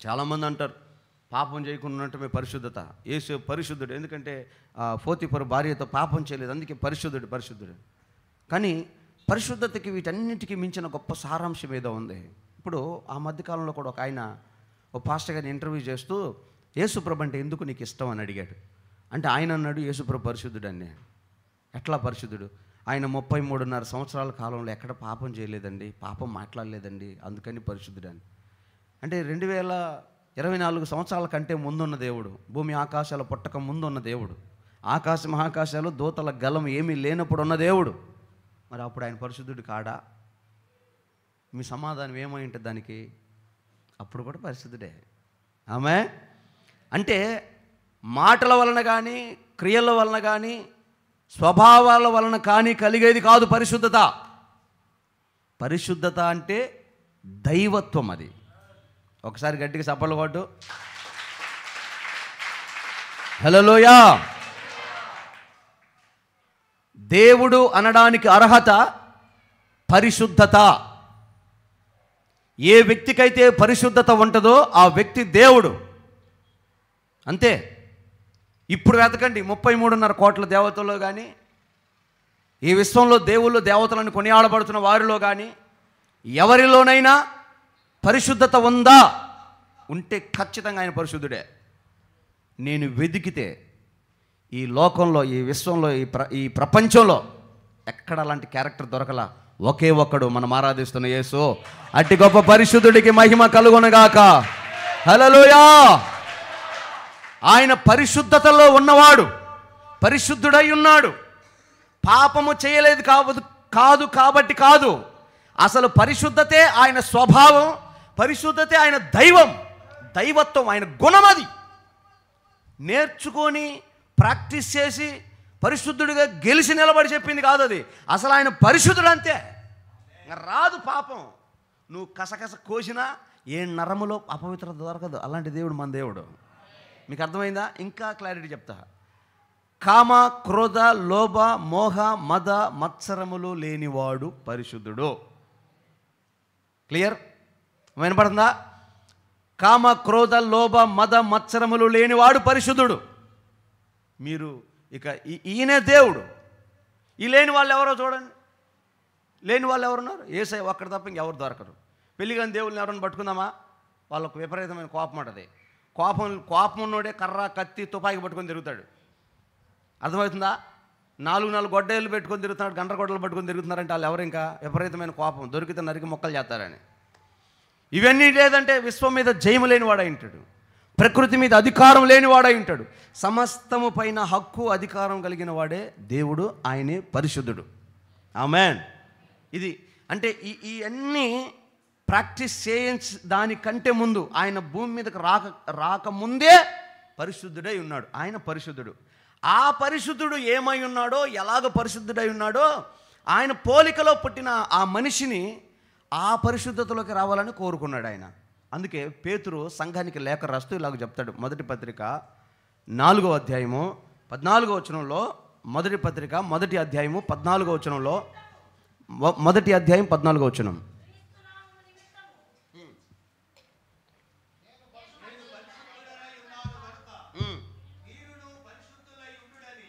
చాలామంది అంటారు పాపం చేయకుండా ఉండటమే పరిశుద్ధత. యేసు పరిశుద్ధుడు, ఎందుకంటే పోతీఫరు భార్యతో పాపం చేయలేదు, అందుకే పరిశుద్ధుడు. కానీ పరిశుద్ధతకి వీటన్నిటికీ మించిన గొప్ప సారాంశం ఏదో ఉంది. ఇప్పుడు ఆ మధ్యకాలంలో కూడా ఒక పాస్టర్ గారిని ఇంటర్వ్యూ చేస్తూ యేసుప్రభు అంటే ఎందుకు నీకు ఇష్టం అని అడిగాడు. అంటే ఆయన అన్నాడు, యేసుప్రభు పరిశుద్ధుడు అని. ఎట్లా పరిశుద్ధుడు? ఆయన 33.5 సంవత్సరాల కాలంలో ఎక్కడ పాపం చేయలేదండి, పాపం మాట్లాడలేదండి, అందుకని పరిశుద్ధుడు అని. అంటే 2024 సంవత్సరాల కంటే ముందున్న దేవుడు, భూమి ఆకాశాలు పుట్టక ముందు ఉన్న దేవుడు, ఆకాశ మహాకాశాలు దూతల గలం ఏమీ లేనప్పుడు ఉన్న దేవుడు. మరి అప్పుడు ఆయన పరిశుద్ధుడు కాడా? మీ సమాధానం ఏమై ఉంటుంది దానికి? అప్పుడు కూడా పరిశుద్ధుడే. ఆమె అంటే మాటల వలన కానీ, క్రియల వలన కానీ, స్వభావాల వలన కానీ కలిగేది కాదు పరిశుద్ధత. పరిశుద్ధత అంటే దైవత్వం. అది ఒకసారి గట్టిగా చప్పట్లు కొట్టు. హల్లెలూయా. దేవుడు అనడానికి అర్హత పరిశుద్ధత. ఏ వ్యక్తికైతే పరిశుద్ధత ఉంటుందో ఆ వ్యక్తి దేవుడు, అంతే. ఇప్పుడు వెతకండి 33.5 కోట్ల దేవతల్లో కానీ, ఈ విశ్వంలో దేవుళ్ళు దేవతలను కొనియాడబడుతున్న వారిలో కానీ ఎవరిలోనైనా పరిశుద్ధత ఉందా? ఉంటే ఖచ్చితంగా ఆయన పరిశుద్ధుడే. నేను వెతికితే ఈ లోకంలో, ఈ విశ్వంలో, ఈ ప్రపంచంలో ఎక్కడ అలాంటి క్యారెక్టర్ దొరకలా. ఒకే ఒక్కడు, మనం ఆరాధిస్తున్న యేసు. అట్టి గొప్ప పరిశుద్ధుడికి మహిమ కలుగునుగాక. హల్లెలూయా. ఆయన పరిశుద్ధతలో ఉన్నవాడు, పరిశుద్ధుడై ఉన్నాడు. పాపము చేయలేదు కాదు కాబట్టి కాదు, అసలు పరిశుద్ధతే ఆయన స్వభావం, పరిశుద్ధతే ఆయన దైవత్వం, ఆయన గుణం. అది నేర్చుకొని ప్రాక్టీస్ చేసి పరిశుద్ధుడిగా గెలిచి నిలబడి చెప్పింది కాదు అది. అసలు ఆయన పరిశుద్ధుడు, అంతే. రాదు పాపం. నువ్వు కసకస కోసినా ఏ నరములో అపవిత్రత దొరకదు. అలాంటి దేవుడు మన దేవుడు. మీకు అర్థమైందా? ఇంకా క్లారిటీ చెప్తా. కామ, క్రోధ, లోభ, మోహ, మద, మత్సరములు లేనివాడు పరిశుద్ధుడు. క్లియర్? వినపడుతుందా? కామ, క్రోధ, లోభ, మద, మత్సరములు లేనివాడు పరిశుద్ధుడు. మీరు ఇక ఈయనే దేవుడు. ఈ లేని వాళ్ళు ఎవరో చూడండి. లేని వాళ్ళు ఎవరున్నారు? యేసయ్య ఒక్కడు తప్ప ఇంకెవరు దొరకరు. పెళ్ళిగాని దేవుళ్ళని ఎవరైనా పట్టుకుందామా? వాళ్ళకు విపరీతమైన కోపం ఉంటుంది. కోపం ఉన్నోడే కర్ర, కత్తి, తుపాకి పట్టుకొని తిరుగుతాడు. అర్థమవుతుందా? 4 గొడ్డలు పెట్టుకొని తిరుగుతున్నాడు, గండ్ర గొడ్డలు పట్టుకొని తిరుగుతున్నారంటే వాళ్ళు ఎవరు? ఇంకా విపరీతమైన కోపం, దొరికితే నరికి మొక్కలు చేస్తారని. ఇవన్నీ లేదంటే విశ్వం మీద జయము లేనివాడై ఉంటాడు, ప్రకృతి మీద అధికారం లేనివాడై ఉంటాడు. సమస్తము పైన హక్కు, అధికారం కలిగిన వాడే దేవుడు. ఆయనే పరిశుద్ధుడు. ఆమేన్. ఇది అంటే ఇవన్నీ ప్రాక్టీస్ దానికంటే ముందు, ఆయన భూమి మీదకి రాకముందే పరిశుద్ధుడై ఉన్నాడు. ఆయన పరిశుద్ధుడు. ఆ పరిశుద్ధుడు ఏమై ఉన్నాడో, ఎలాగ పరిశుద్ధుడై ఉన్నాడో, ఆయన పోలికలో పుట్టిన ఆ మనిషిని ఆ పరిశుద్ధతలోకి రావాలని కోరుకున్నాడు ఆయన. అందుకే పేతురు సంఘానికి లేఖ రాస్తూ ఇలాగ చెప్తాడు. మొదటి పత్రిక 4వ అధ్యాయము 14వ వచనంలో, మొదటి పత్రిక 1వ అధ్యాయము 14వ వచనంలో, మొదటి అధ్యాయం 14వ వచనం.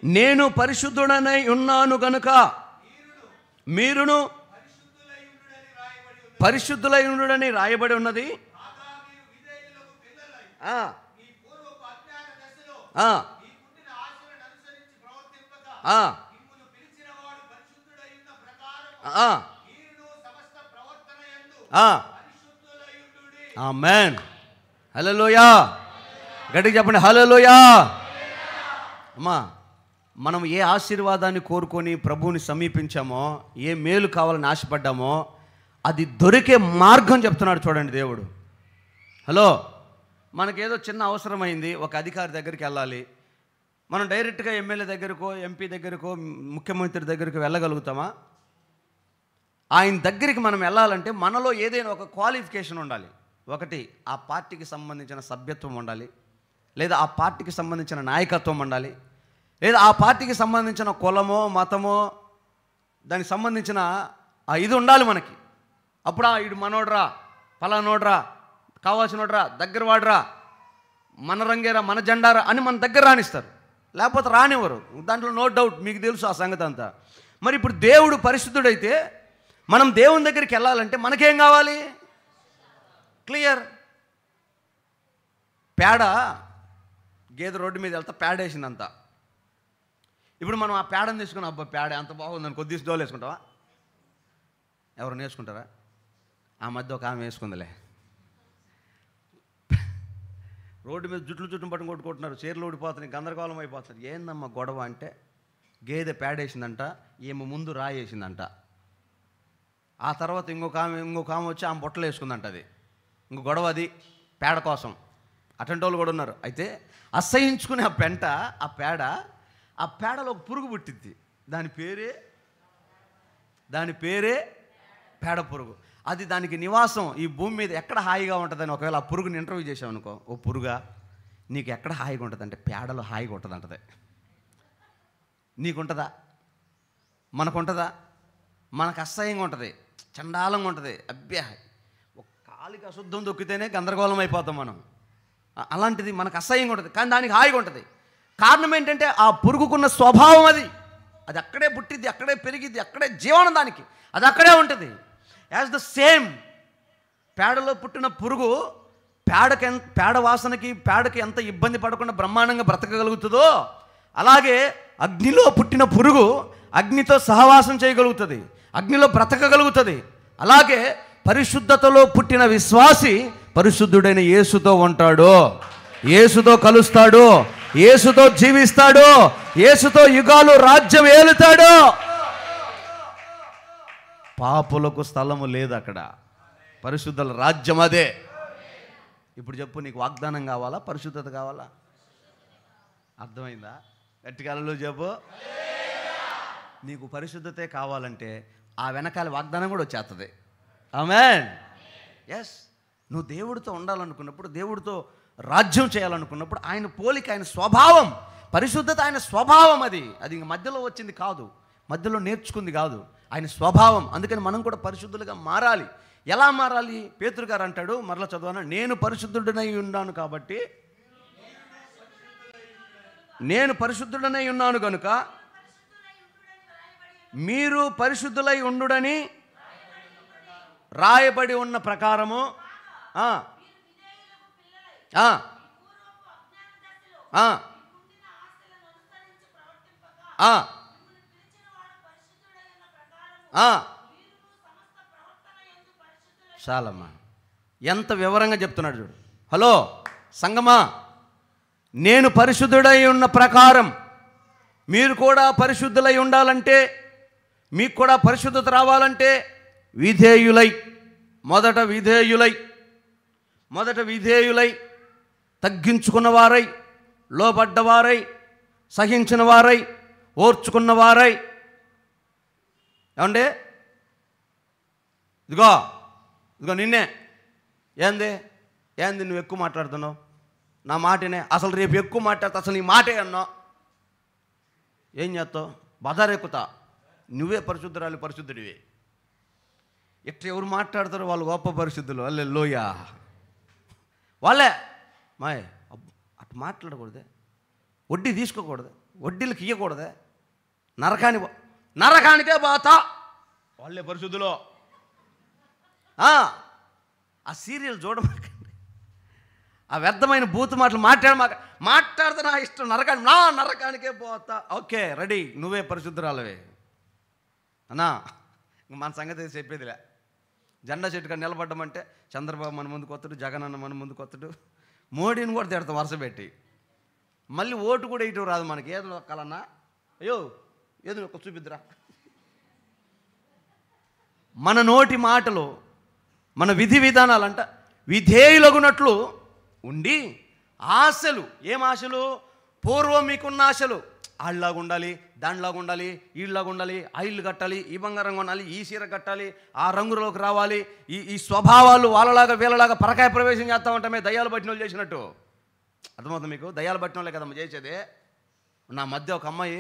నేను పరిశుద్ధుడనై ఉన్నాను గనుక మీరును పరిశుద్ధులై ఉండుడని రాయబడి ఉన్నది. ఆమేన్. హల్లెలూయా. గట్టిగా చెప్పండి, హల్లెలూయా. అమ్మా, మనం ఏ ఆశీర్వాదాన్ని కోరుకొని ప్రభువుని సమీపించామో, ఏ మేలు కావాలని ఆశపడ్డామో, అది దొరికే మార్గం చెప్తున్నాడు చూడండి దేవుడు. హలో, మనకేదో చిన్న అవసరమైంది, ఒక అధికారి దగ్గరికి వెళ్ళాలి. మనం డైరెక్ట్గా ఎమ్మెల్యే దగ్గరకో, ఎంపీ దగ్గరకో, ముఖ్యమంత్రి దగ్గరకు వెళ్ళగలుగుతామా? ఆయన దగ్గరికి మనం వెళ్ళాలంటే మనలో ఏదైనా ఒక క్వాలిఫికేషన్ ఉండాలి. ఒకటి, ఆ పార్టీకి సంబంధించిన సభ్యత్వం ఉండాలి, లేదా ఆ పార్టీకి సంబంధించిన నాయకత్వం ఉండాలి, లేదా ఆ పార్టీకి సంబంధించిన కులమో, మతమో, దానికి సంబంధించిన ఇది ఉండాలి మనకి. అప్పుడు ఈడు మనోడ్రా, పలానోడ్రా, కావాల్సిన వాడురా, దగ్గర వాడురా, మన రంగేరా, మన జెండారా అని మన దగ్గర రానిస్తారు, లేకపోతే రానివ్వరు. దాంట్లో నో డౌట్, మీకు తెలుసు ఆ సంగతి అంతా. మరి ఇప్పుడు దేవుడు పరిశుద్ధుడైతే మనం దేవుని దగ్గరికి వెళ్ళాలంటే మనకేం కావాలి? క్లియర్. పేడ, గేదె రోడ్డు మీద వెళ్తా పేడ వేసిందంతా. ఇప్పుడు మనం ఆ పేడను తీసుకుని అబ్బా పేడ ఎంత బాగుందని కొద్దిగా డోలు వేసుకుంటావా? ఎవరు నేర్చుకుంటారా? ఆ మధ్య ఒక ఆమె వేసుకుందిలే, రోడ్డు మీద జుట్లు పట్టుని కొట్టుకుంటున్నారు, చీరలు ఊడిపోతున్నాయి, గందరగోళం అయిపోతుంది. ఏందమ్మా గొడవ అంటే, గేదె పేడేసిందంట, ఈమె ముందు రాయేసిందంట. ఆ తర్వాత ఇంకొక ఆమె వచ్చి ఆమె బొట్టలు వేసుకుందంట. అది ఇంకో గొడవ, అది పేడ కోసం. అటువంటి వాళ్ళు కూడా ఉన్నారు. అయితే అసహించుకునే ఆ పెంట, ఆ పేడలో ఒక పురుగు పుట్టిద్ది. దాని పేరే పేడ పురుగు. అది దానికి నివాసం ఈ భూమి మీద ఎక్కడ హాయిగా ఉంటుందని ఒకవేళ ఆ పురుగుని ఇంటర్వ్యూ చేసామనుకో, ఓ పురుగా నీకు ఎక్కడ హాయిగా ఉంటుంది అంటే పేడలో హాయిగా ఉంటుంది అంటది. నీకుంటుందా? మనకుంటుందా? మనకు అసహ్యంగా ఉంటుంది, చండాలంగా ఉంటుంది. అబ్బా, ఒక కాలికి అశుద్ధం దొక్కితేనే గందరగోళం అయిపోతాం మనం. అలాంటిది మనకు అసహ్యంగా ఉంటుంది, కానీ దానికి హాయిగా ఉంటుంది. కారణం ఏంటంటే ఆ పురుగుకున్న స్వభావం అది అక్కడే పుట్టిద్ది, అక్కడే పెరిగిద్ది, అక్కడే జీవనం దానికి, అది అక్కడే ఉంటుంది. యాజ్ ద సేమ్ పేడలో పుట్టిన పురుగు పేడ వాసనకి, పేడకి ఎంత ఇబ్బంది పడకుండా బ్రహ్మాండంగా బ్రతకగలుగుతుందో, అలాగే అగ్నిలో పుట్టిన పురుగు అగ్నితో సహవాసం చేయగలుగుతుంది, అగ్నిలో బ్రతకగలుగుతుంది. అలాగే పరిశుద్ధతలో పుట్టిన విశ్వాసి పరిశుద్ధుడైన యేసుతో ఉంటాడు, యేసుతో కలుస్తాడు, యేసుతో జీవిస్తాడు, యేసుతో యుగాలు రాజ్యం ఏలుతాడు. పాపులకు స్థలము లేదు అక్కడ, పరిశుద్ధుల రాజ్యం అదే. ఇప్పుడు చెప్పు, నీకు వాగ్దానం కావాలా, పరిశుద్ధత కావాలా? అర్థమైందా? గట్టికాలలో చెప్పు. నీకు పరిశుద్ధతే కావాలంటే ఆ వెనకాల వాగ్దానం కూడా వచ్చేస్తుంది. ఆమేన్. ఎస్, నువ్వు దేవుడితో ఉండాలనుకున్నప్పుడు, దేవుడితో రాజ్యం చేయాలనుకున్నప్పుడు ఆయన పోలిక, ఆయన స్వభావం, పరిశుద్ధత ఆయన స్వభావం. అది ఇంక మధ్యలో వచ్చింది కాదు, మధ్యలో నేర్చుకుంది కాదు, ఆయన స్వభావం. అందుకని మనం కూడా పరిశుద్ధులుగా మారాలి. ఎలా మారాలి? పేతురు గారు అంటాడు, మరలా చదవనా, నేను పరిశుద్ధుడనై ఉన్నాను కాబట్టి, నేను పరిశుద్ధుడనై ఉన్నాను కనుక మీరు పరిశుద్ధులై ఉండుడని రాయబడి ఉన్న ప్రకారము చాలమ్మా, ఎంత వివరంగా చెప్తున్నాడు చూడు. హలో సంగమా, నేను పరిశుద్ధుడై ఉన్న ప్రకారం మీరు కూడా పరిశుద్ధులై ఉండాలంటే, మీకు కూడా పరిశుద్ధత రావాలంటే విధేయులై, మొదట విధేయులై తగ్గించుకున్నవారై, లోబడ్డవారై, సహించిన వారై, ఓర్చుకున్నవారై. ఏమండి, ఇదిగో నిన్నే, ఏంది నువ్వు ఎక్కువ మాట్లాడుతున్నావు, నా మాటనే, అసలు రేపు ఎక్కువ మాట్లాడతా, అసలు నీ మాటే అన్నావు, ఏం చేస్తావు? బజార్ ఎక్కుతా, నువ్వే పరిశుద్ధుడివి. ఇట్లా ఎవరు మాట్లాడతారో వాళ్ళు గొప్ప పరిశుద్ధులు, వాళ్ళే లోయ, వాళ్ళే మాయ్. అటు మాట్లాడకూడదే, వడ్డీ తీసుకోకూడదు, వడ్డీలకు ఇవ్వకూడదే, నరకానికే పోతా, వాళ్ళే పరిశుద్ధులు. ఆ సీరియల్ చూడమాకండి, ఆ వ్యర్థమైన బూతు మాటలు మాట్లాడితే నా ఇష్టం, నరకానికే పోతా. ఓకే రెడీ, నువ్వే పరిశుద్ధురాలవే అన్నా. మన సంగతి చెప్పేదిలే. జెండా చెట్టు కానీ నిలబడ్డమంటే చంద్రబాబు మన ముందుకు వస్తాడు, జగన్ అన్న మన ముందుకు వస్తాడు, మోడీని కూడా తిడతాం వరుస పెట్టి. మళ్ళీ ఓటు కూడా ఇటు రాదు మనకి. ఏదో ఒక్కలన్నా, అయ్యో ఏదో ఒక చూపిద్దురా. మన నోటి మాటలు, మన విధి విధానాలంట విధేయులగునట్లు ఉండి, ఆశలు, ఏం ఆశలు? పూర్వం మీకున్న ఆశలు, ఆళ్ళలాగా ఉండాలి, దానిలాగా ఉండాలి, వీళ్ళలాగా ఉండాలి, ఆ ఇల్లు కట్టాలి, ఈ బంగారం కొనాలి, ఈ చీర కట్టాలి, ఆ రంగులోకి రావాలి, ఈ స్వభావాలు వాళ్ళలాగా వీళ్ళలాగా పరకాయ ప్రవేశం చేస్తూ ఉంటామే, దయ్యాలు పట్టిన వాళ్ళు చేసినట్టు. అర్థమవుతుంది మీకు? దయ్యాలు పట్టిన వాళ్ళే కదమ్మా చేసేది. నా మధ్య ఒక అమ్మాయి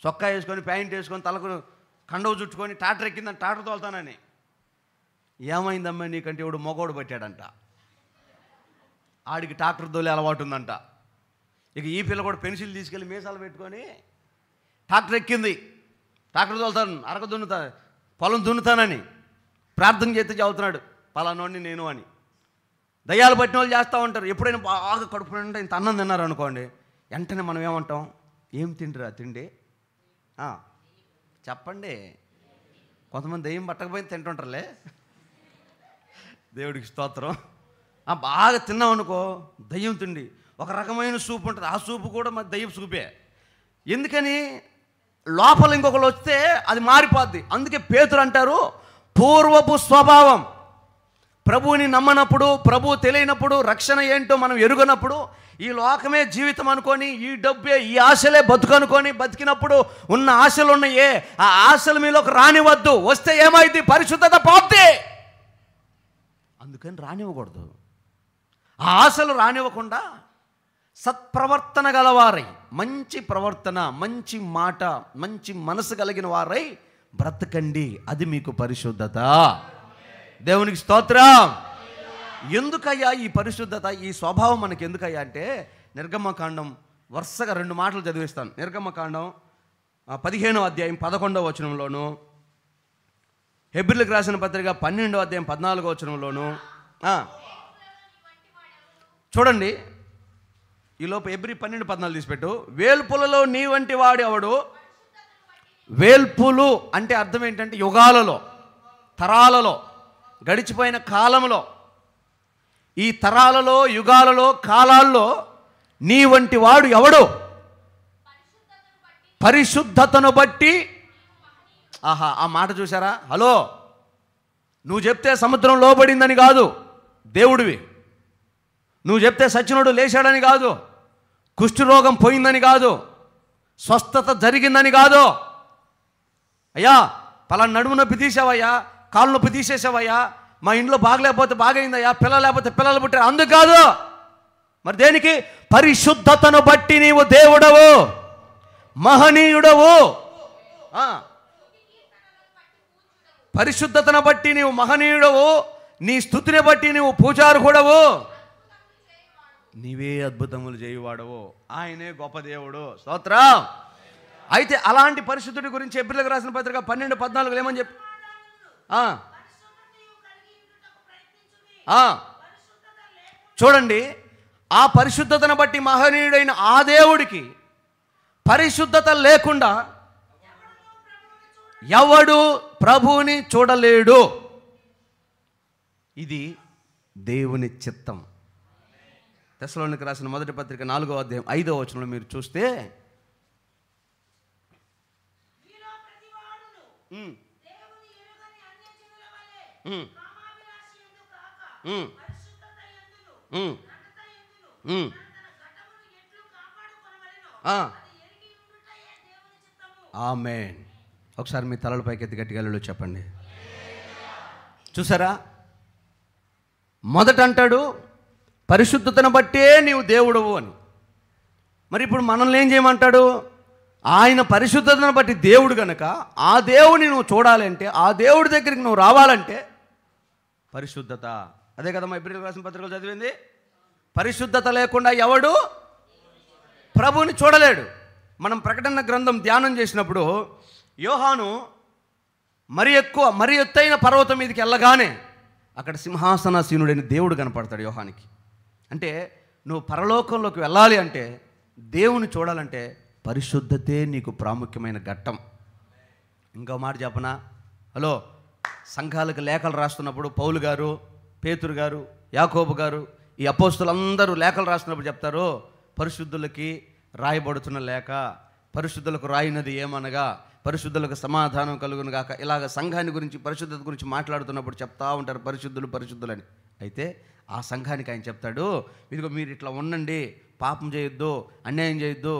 చొక్కా వేసుకొని, ప్యాంట్ వేసుకొని, తలకు కండవు చుట్టుకొని టాటర్ ఎక్కిందని, టాటర్ తోలుతానని. ఏమైందమ్మా నీకంటే ఎవడు మగోడు పట్టాడంట. ఆడికి ట్రాక్టర్ తోలే అలవాటు ఉందంట. ఇక ఈ పిల్ల కూడా పెన్సిల్ తీసుకెళ్ళి మీసాలు పెట్టుకొని ట్రాక్టర్ ఎక్కింది. ట్రాక్టర్ తోలుతాను, అరక దున్నుతా, పొలం దున్నుతానని ప్రార్థన చేస్తే చదువుతున్నాడు, పలానోడిని నేను అని. దయ్యాలు పట్టిన వాళ్ళు చేస్తూ ఉంటారు. ఎప్పుడైనా బాగా కడుపు నిండా ఇంత అన్నం తిన్నారు అనుకోండి, వెంటనే మనం ఏమంటాం, ఏం తిండిరా తిండి చెప్పండి. కొంతమంది దయ్యం పట్టకపోయి తింటుంటారులే, దేవుడికి స్తోత్రం. బాగా తిన్నాం అనుకో, దయ్యం తిండి ఒక రకమైన సూప్ ఉంటుంది, ఆ సూపు కూడా మరి దయ్యం సూపే. ఎందుకని, లోపల ఇంకొకరు వస్తే అది మారిపోద్ది. అందుకే పేతురు అంటారు, పూర్వపు స్వభావం. ప్రభువుని నమ్మనప్పుడు, ప్రభువు తెలియనప్పుడు, రక్షణ ఏంటో మనం ఎరుగనప్పుడు, ఈ లోకమే జీవితం అనుకొని, ఈ డబ్బే, ఈ ఆశలే బతుకు అనుకొని బతికినప్పుడు ఉన్న ఆశలు ఉన్నాయే, ఆ ఆశలు మీలోకి రానివద్దు. వస్తే ఏమైంది, పరిశుద్ధత పోద్ది. అందుకని రానివ్వకూడదు. ఆ ఆశలు రానివ్వకుండా సత్ప్రవర్తన గలవారై, మంచి ప్రవర్తన, మంచి మాట, మంచి మనసు కలిగిన వారై బ్రతకండి. అది మీకు పరిశుద్ధత. దేవునికి స్తోత్రం. ఎందుకయ్యా ఈ పరిశుద్ధత, ఈ స్వభావం మనకి ఎందుకయ్యా అంటే, నిర్గమకాండం వరుసగా 2 మాటలు చదివిస్తాను. నిర్గమకాండం 15వ అధ్యాయం 11వ వచనంలోను, హెబ్రీయులకు రాసిన పత్రిక 12వ అధ్యాయం 14వ వచనంలోను. చూడండి, ఈలోపు హెబ్రీ 12:14 తీసిపెట్టు. వేల్పులలో నీ వంటి వాడు ఎవడు. వేల్పులు అంటే అర్థం ఏంటంటే యుగాలలో, తరాలలో, గడిచిపోయిన కాలంలో, ఈ తరాలలో, యుగాలలో, కాలాల్లో నీ వంటి వాడు ఎవడు. పరిశుద్ధతను బట్టి. ఆహా, ఆ మాట చూసారా? హలో, నువ్వు చెప్తే సముద్రం లోబడిందని కాదు, దేవుడివి. నువ్వు చెప్తే సచ్చినోడు లేచాడని కాదు, కుష్ఠరోగం పోయిందని కాదు, స్వస్థత జరిగిందని కాదు. అయ్యా పలానా నడుము నొప్పి తీసావయ్యా, కాళ్ళు నొప్పి తీసేసావయ్యా, మా ఇంట్లో బాగలేకపోతే బాగైందయ్యా, పిల్లలు లేకపోతే పిల్లలు పుట్టారు, అందుకు కాదు. మరి దేనికి? పరిశుద్ధతను బట్టి నీవు దేవుడవు, మహనీయుడవు. పరిశుద్ధతను బట్టి నీవు మహనీయుడవు, నీ స్తుతిని బట్టి నీవు పూజారుడవు, నీవే అద్భుతములు చేయువాడవు. ఆయనే గొప్ప దేవుడు. స్తోత్రం. అయితే అలాంటి పరిశుద్ధుడి గురించి హెబ్రీయులకు రాసిన పత్రిక 12:14 ఏమని చెప్పి, చూడండి, ఆ పరిశుద్ధతను బట్టి మహనీయుడైన ఆ దేవుడికి పరిశుద్ధత లేకుండా ఎవడు ప్రభువుని చూడలేడు. ఇది దేవుని చిత్తం. తెస్సలోనికీయులకు రాసిన మొదటి పత్రిక 4వ అధ్యాయం 5వ వచనంలో మీరు చూస్తే, ఆమేన్. ఒకసారి మీ తలల పైకి ఎత్తి గట్టిగా హల్లెలూయా చెప్పండి. చూసారా, మొదట అంటాడు పరిశుద్ధతను బట్టే నీవు దేవుడవు అని. మరి ఇప్పుడు మనల్ని ఏం చేయమంటాడు? ఆయన పరిశుద్ధతను బట్టి దేవుడు గనక, ఆ దేవుని నువ్వు చూడాలి అంటే, ఆ దేవుడి దగ్గరికి నువ్వు రావాలంటే పరిశుద్ధత. అదే కదా మా హెబ్రీయులకు రాసిన పత్రికలు చదివింది. పరిశుద్ధత లేకుండా ఎవడు ప్రభువుని చూడలేడు. మనం ప్రకటన గ్రంథం ధ్యానం చేసినప్పుడు యోహాను మరి ఎత్తైన పర్వతం మీదకి వెళ్ళగానే అక్కడ సింహాసనాసీనుడైన దేవుడు కనపడతాడు యోహానికి. అంటే నువ్వు పరలోకంలోకి వెళ్ళాలి అంటే, దేవుని చూడాలంటే పరిశుద్ధతే నీకు ప్రాముఖ్యమైన ఘట్టం. ఇంకో మాట చెప్పనా? హలో, సంఘాలకు లేఖలు రాస్తున్నప్పుడు పౌలు గారు, పేతురు గారు, యాకోబు గారు, ఈ అపోస్తులందరూ లేఖలు రాస్తున్నప్పుడు చెప్తారు, పరిశుద్ధులకి రాయబడుతున్న లేఖ, పరిశుద్ధులకు రాయినది ఏమనగా పరిశుద్ధులకు సమాధానం కలుగును గాక. ఇలాగ సంఘాన్ని గురించి, పరిశుద్ధత గురించి మాట్లాడుతున్నప్పుడు చెప్తా ఉంటారు పరిశుద్ధులు పరిశుద్ధులని. అయితే ఆ సంఘానికి ఆయన చెప్తాడు, ఇదిగో మీరు ఇట్లా ఉండండి, పాపం చేయొద్దు, అన్యాయం చేయొద్దు,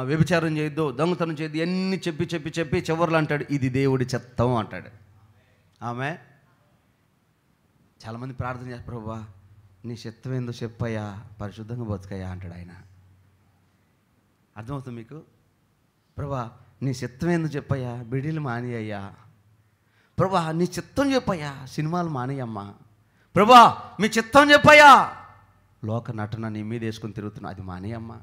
వ్యభిచారం చేయొద్దు, దొంగతనం చేయొద్దు, అన్నీ చెప్పి చెప్పి చెప్పి చివర్లు అంటాడు ఇది దేవుడి చిత్తం అంటాడు. ఆమె చాలామంది ప్రార్థన చేస్తారు, ప్రభువా నీ చిత్తం ఏందో చెప్పయ్యా, పరిశుద్ధంగా బతుకయ్యా అంటాడు ఆయన. అర్థమవుతుంది మీకు? ప్రభువా నీ చిత్తం ఏందో చెప్పయ్యా, బిడీలు మానేయ్యా. ప్రభువా నీ చిత్తం చెప్పయ్యా, సినిమాలు మానేయమ్మా. ప్రభువా మీ చిత్తం చెప్పయ్యా, లోక నటన నీ మీద వేసుకొని తిరుగుతున్నావు, అది మానేయమ్మా.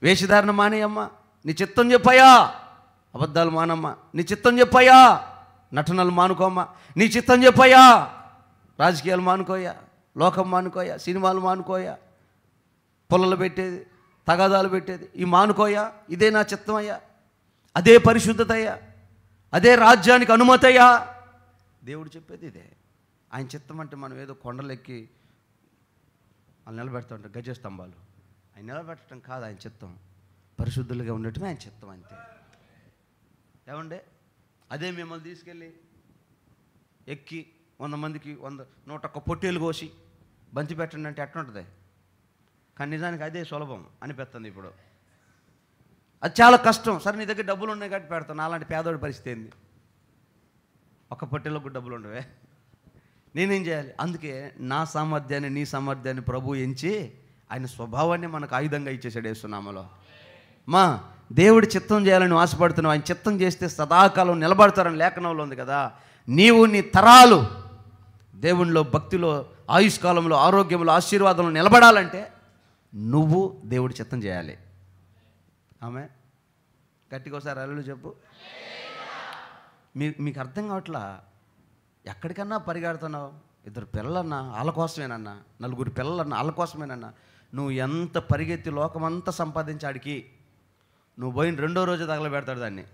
వేషధారణ మానేయమ్మా, నీ చిత్తం చెప్పయ్యా. అబద్ధాలు మానమ్మా, నీ చిత్తం చెప్పయ్యా. నటనలు మానుకోమ్మా, నీ చిత్తం చెప్పయ్యా. రాజకీయాలు మానుకోయా, లోకం మానుకోయా, సినిమాలు మానుకోయా, పొలలు పెట్టేది, తగాదాలు పెట్టేది ఈ మానుకోయా. ఇదే నా చిత్తం అయ్యా, అదే పరిశుద్ధత అయ్యా, అదే రాజ్యానికి అనుమతి అయ్యా. దేవుడు చెప్పేది ఇదే. ఆయన చిత్తం అంటే మనం ఏదో కొండలెక్కి వాళ్ళు నిలబెడతా ఉంటాం గజ స్తంభాలు, ఆయన నిలబెట్టడం కాదు ఆయన చిత్తం. పరిశుద్ధులుగా ఉండటమే ఆయన చిత్తం, అంతే. ఏమండే అదే మిమ్మల్ని తీసుకెళ్ళి ఎక్కి 100 మందికి 101 పొట్టేలు కోసి బంతి పెట్టండి అంటే ఎట్లుంటుంది? కానీ నిజానికి అదే సులభం అనిపిస్తుంది ఇప్పుడు. అది చాలా కష్టం. సరే నీ దగ్గర డబ్బులు ఉన్నాయి కాబట్టి పెడతాను. అలాంటి పేదోడి పరిస్థితి ఏంది? ఒక పొట్టేలకు డబ్బులు ఉండవే, నేనేం చేయాలి? అందుకే నా సామర్థ్యాన్ని నీ సామర్థ్యాన్ని ప్రభు ఎంచి ఆయన స్వభావాన్ని మనకు ఆయుధంగా ఇచ్చేసాడు యేసునామములో. మా దేవుడి చిత్తం చేయాలని ఆశపడుతున్నావు, ఆయన చిత్తం చేస్తే సదాకాలం నిలబడతారని లేఖనంలో ఉంది కదా. నీవు నీ తరాలు దేవునిలో, భక్తిలో, ఆయుష్కాలంలో, ఆరోగ్యంలో, ఆశీర్వాదంలో నిలబడాలంటే నువ్వు దేవుడి చిత్తం చేయాలి. ఆమె గట్టిగా ఒకసారి అల్లుడు చెప్పు. మీకు అర్థం కావట్లా? ఎక్కడికన్నా పరిగెడుతున్నావు, 2 పిల్లలన్నా వాళ్ళ కోసమేనన్నా, 4 పిల్లలన్నా వాళ్ళ కోసమేనన్నా. నువ్వు ఎంత పరిగెత్తి లోకమంతా సంపాదించాడికి నువ్వు పోయిన 2వ రోజు తగలబెడతాడు దాన్ని.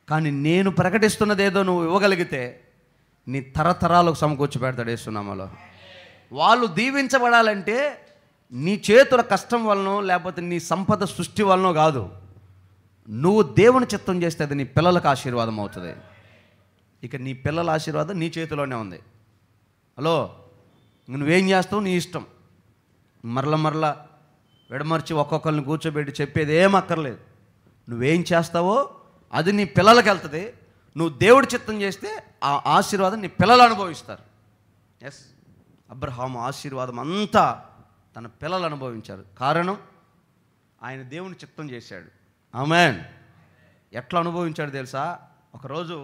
కానీ నేను ప్రకటిస్తున్నదేదో నువ్వు ఇవ్వగలిగితే నీ తరతరాలకు సమకూర్చి పెడతాడు యేసునామములో. వాళ్ళు దీవించబడాలంటే నీ చేతుల కష్టం వలనో లేకపోతే నీ సంపద సృష్టి వలనో కాదు, నువ్వు దేవుని చిత్తం చేస్తే అది నీ పిల్లలకు ఆశీర్వాదం అవుతుంది. ఇక నీ పిల్లల ఆశీర్వాదం నీ చేతిలోనే ఉంది. హలో, నువ్వేం చేస్తావు నీ ఇష్టం. మరల విడమర్చి ఒక్కొక్కరిని కూర్చోబెట్టి చెప్పేది ఏం అక్కర్లేదు. నువ్వేం చేస్తావో అది నీ పిల్లలకి వెళ్తుంది. నువ్వు దేవుడి చిత్తం చేస్తే ఆ ఆశీర్వాదం నీ పిల్లలు అనుభవిస్తారు. ఎస్, అబ్రహాము ఆశీర్వాదం అంతా తన పిల్లలు అనుభవించారు. కారణం ఆయన దేవుని చిత్తం చేశాడు. ఆమేన్. ఎట్లా అనుభవించాడు తెలుసా? ఒకరోజు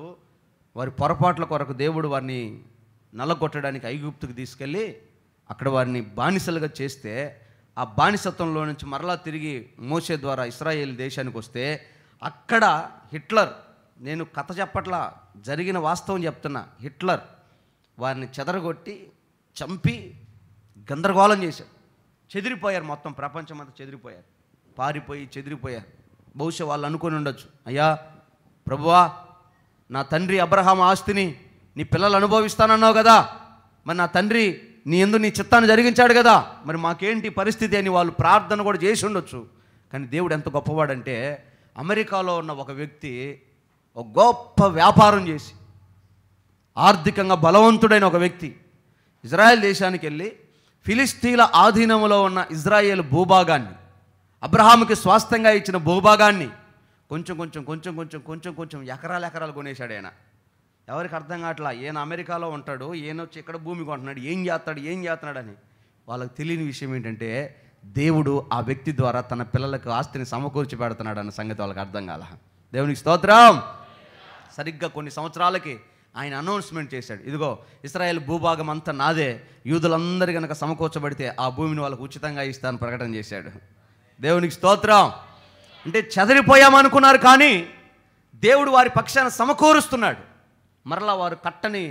వారి పొరపాట్ల కొరకు దేవుడు వారిని నల్లగొట్టడానికి ఐగుప్తుకు తీసుకెళ్ళి అక్కడ వారిని బానిసలుగా చేస్తే, ఆ బానిసత్వంలో నుంచి మరలా తిరిగి మోషే ద్వారా ఇశ్రాయేలు దేశానికి వస్తే అక్కడ హిట్లర్, నేను కథ చెప్పట్లా, జరిగిన వాస్తవం చెప్తున్నా, హిట్లర్ వారిని చెదరగొట్టి చంపి గందరగోళం చేశాడు. చెదిరిపోయారు, మొత్తం ప్రపంచం అంతా చెదిరిపోయారు, పారిపోయి చెదిరిపోయారు. బహుశా వాళ్ళు అనుకొని ఉండొచ్చు, అయ్యా ప్రభువా, నా తండ్రి అబ్రహాం ఆస్తిని నీ పిల్లలు అనుభవిస్తానన్నావు కదా, మరి నా తండ్రి నీ యందు నీ చిత్తాన్ని జరిగించాడు కదా, మరి మాకేంటి పరిస్థితి అని వాళ్ళు ప్రార్థన కూడా చేసి ఉండొచ్చు. కానీ దేవుడు ఎంత గొప్పవాడంటే, అమెరికాలో ఉన్న ఒక వ్యక్తి ఒక గొప్ప వ్యాపారం చేసి ఆర్థికంగా బలవంతుడైన ఒక వ్యక్తి ఇజ్రాయెల్ దేశానికి వెళ్ళి ఫిలిస్తీన్ల ఆధీనంలో ఉన్న ఇజ్రాయేల్ భూభాగాన్ని, అబ్రహాముకి స్వాస్థ్యంగా ఇచ్చిన భూభాగాన్ని కొంచెం ఎకరాలు కొనేశాడు ఆయన. ఎవరికి అర్థం కావట్లా, ఈయన అమెరికాలో ఉంటాడు, ఈయన వచ్చి ఇక్కడ భూమి కొంటున్నాడు, ఏం చేస్తున్నాడని. వాళ్ళకి తెలియని విషయం ఏంటంటే దేవుడు ఆ వ్యక్తి ద్వారా తన పిల్లలకు ఆస్తిని సమకూర్చి పెడుతున్నాడు అన్న సంగతి వాళ్ళకి అర్థం కాల. దేవునికి స్తోత్రం. సరిగ్గా కొన్ని సంవత్సరాలకి ఆయన అనౌన్స్మెంట్ చేశాడు, ఇదిగో ఇశ్రాయేల్ భూభాగం అంతా నాదే, యూదులందరూ కనుక సమకూర్చబడితే ఆ భూమిని వాళ్ళకు ఉచితంగా ఇస్తానని ప్రకటన చేశాడు. దేవునికి స్తోత్రం. అంటే చెదిరిపోయామనుకున్నారు, కానీ దేవుడు వారి పక్షాన సమకూరుస్తున్నాడు. మరలా వారు కట్టని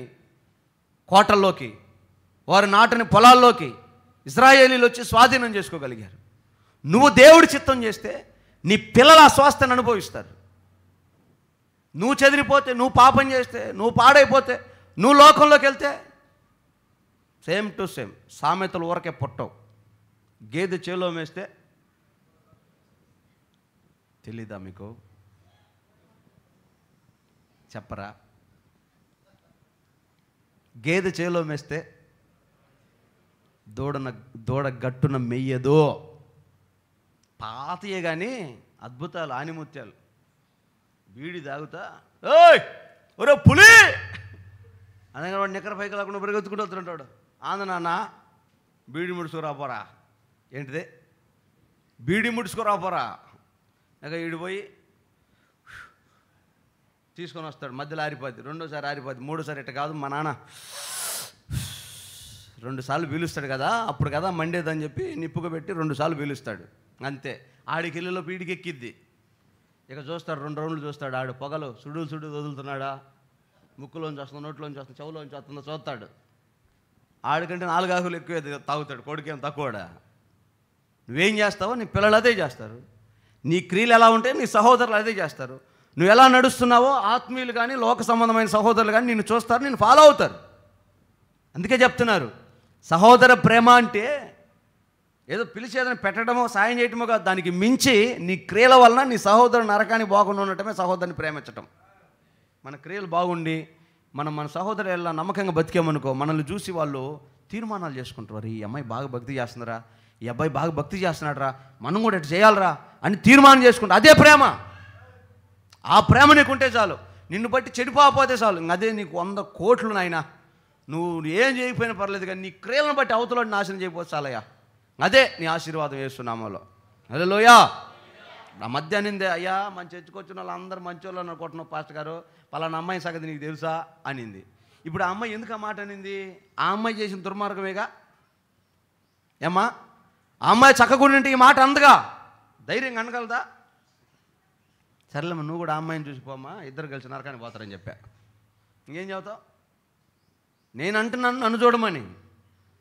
కోటల్లోకి, వారు నాటని పొలాల్లోకి ఇశ్రాయేలీలు వచ్చి స్వాధీనం చేసుకోగలిగారు. నువ్వు దేవుడి చిత్తం చేస్తే నీ పిల్లలు ఆ స్వాస్థ్యాన్ని అనుభవిస్తారు. నువ్వు చెదిరిపోతే, నువ్వు పాపం చేస్తే, నువ్వు పాడైపోతే, నువ్వు లోకంలోకి వెళ్తే సేమ్ టు సేమ్. సామెతలు ఊరకే పుట్టవు. గేదె చేలో మేస్తే తెలీదా మీకు? చెప్పరా? గేదె చేలో మేస్తే దూడ గట్టున మెయ్యదు. పాతయే కానీ అద్భుతాలు, ఆనిముత్యాలు. బీడి తాగుతా, ఓయ్ ఒరే పులి అనగా వాడు నిక్కర పైకి లేకుండా పరిగెత్తుకుంటూ వస్తుంటాడు. ఆంద నాన్న బీడి ముడుచుకురాపోరా. ఏంటిదే బీడి ముడుచుకురాపోరా? ఇక ఈడిపోయి తీసుకొని వస్తాడు, మధ్యలో ఆరిపోద్ది, రెండోసారి ఆరిపోద్ది, మూడోసారి ఇట్ట కాదు, మా నాన్న 2 సార్లు పీలుస్తాడు కదా, అప్పుడు కదా మండేదని చెప్పి నిప్పుగా పెట్టి 2 సార్లు పీలుస్తాడు అంతే. ఆడికి ఇల్లులో పీడికి ఎక్కిద్ది. ఇక చూస్తాడు, 2 రౌండ్లు చూస్తాడు. ఆడు పొగలు సుడు వదులుతున్నాడా, ముక్కులోంచి వస్తుందో, నోట్లోంచి వస్తుందో, చెవులోంచి వస్తుందో చూస్తాడు. ఆడికంటే 4 ఆకులు ఎక్కువ తాగుతాడు, కొడుకేం తక్కువడా. నువ్వేం చేస్తావో నీ పిల్లలు అదే చేస్తారు. నీ క్రియలు ఎలా ఉంటే నీ సహోదరులు అదే చేస్తారు. నువ్వు ఎలా నడుస్తున్నావో ఆత్మీయులు కానీ లోక సంబంధమైన సహోదరులు కానీ నిన్ను చూస్తారు, నిన్ను ఫాలో అవుతారు. అందుకే చెప్తున్నారు, సహోదర ప్రేమ అంటే ఏదో పిలిచేదని పెట్టడమో సాయం చేయటమో కాదు, దానికి మించి నీ క్రియల వలన నీ సహోదరు నరకానికి బాగుండి ఉండటమే సహోదరుని ప్రేమించటం. మన క్రియలు బాగుండి మన సహోదరు ఎలా నమ్మకంగా బతికామనుకో, మనల్ని చూసి వాళ్ళు తీర్మానాలు చేసుకుంటారు. ఈ అమ్మాయి బాగా భక్తి చేస్తున్నారా, ఈ అబ్బాయి బాగా భక్తి చేస్తున్నాడరా, మనం కూడా ఇటు చేయాలరా అని తీర్మానం చేసుకుంటా. అదే ప్రేమ. ఆ ప్రేమ నీకుంటే చాలు. నిన్ను బట్టి చెడిపోకపోతే చాలు, అదే నీకు 100 కోట్లు నాయనా. నువ్వు ఏం చేయకపోయినా పర్లేదు, కానీ నీ క్రియలను బట్టి అవతల నాశనం చేయకపోతే చాలయ్యా. అదే నీ ఆశీర్వాదం యేసునామములో. హల్లెలూయా. ఆ మధ్య అనిందే, అయ్యా మన చర్చికి వచ్చిన వాళ్ళు అందరూ మంచోళ్ళు అనుకుంటున్నావు పాస్టర్ గారు, పలానా అమ్మాయి సంగతి నీకు తెలుసా అనింది. ఇప్పుడు ఆ అమ్మాయి ఎందుకు ఆ మాట అనింది? ఆ అమ్మాయి చేసిన దుర్మార్గమేగా. ఏమ్మా, ఆ అమ్మాయి చక్కగుండింటే ఈ మాట అందగా ధైర్యంగా అనగలదా? సరేలేమ్మా, నువ్వు కూడా ఆ అమ్మాయిని చూసిపోమ్మా, ఇద్దరు కలిసి నరకానికి పోతారని చెప్పా. ఇంకేం చెబుతావు? నేను అంటున్నాను నన్ను చూడమని,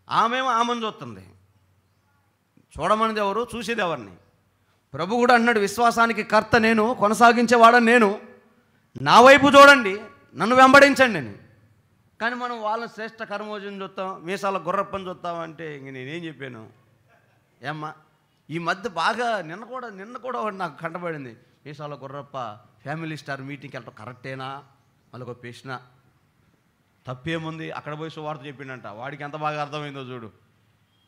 ఆమెమో ఆమెను చూస్తుంది. చూడమనిది ఎవరు, చూసేది ఎవరిని? ప్రభు కూడా అన్నాడు, విశ్వాసానికి కర్త నేను, కొనసాగించేవాడని నేను, నా వైపు చూడండి, నన్ను వెంబడించండి అని. కానీ మనం వాళ్ళని శ్రేష్ఠ కర్మోజనం చూస్తాం, మీసాల గుర్రప్పని చూస్తాం అంటే ఇంక నేనేం చెప్పాను? ఏమ్మా, ఈ మధ్య బాగా నిన్న కూడా ఒకటి నాకు కంటపడింది. మీసాల గుర్రప్ప ఫ్యామిలీ స్టార్ మీటింగ్కి వెళ్ళటం కరెక్టేనా? మళ్ళొక ప్రశ్న. తప్పేముంది? అక్కడ పోయి సువార్త చెప్పిండంట. వాడికి ఎంత బాగా అర్థమైందో చూడు.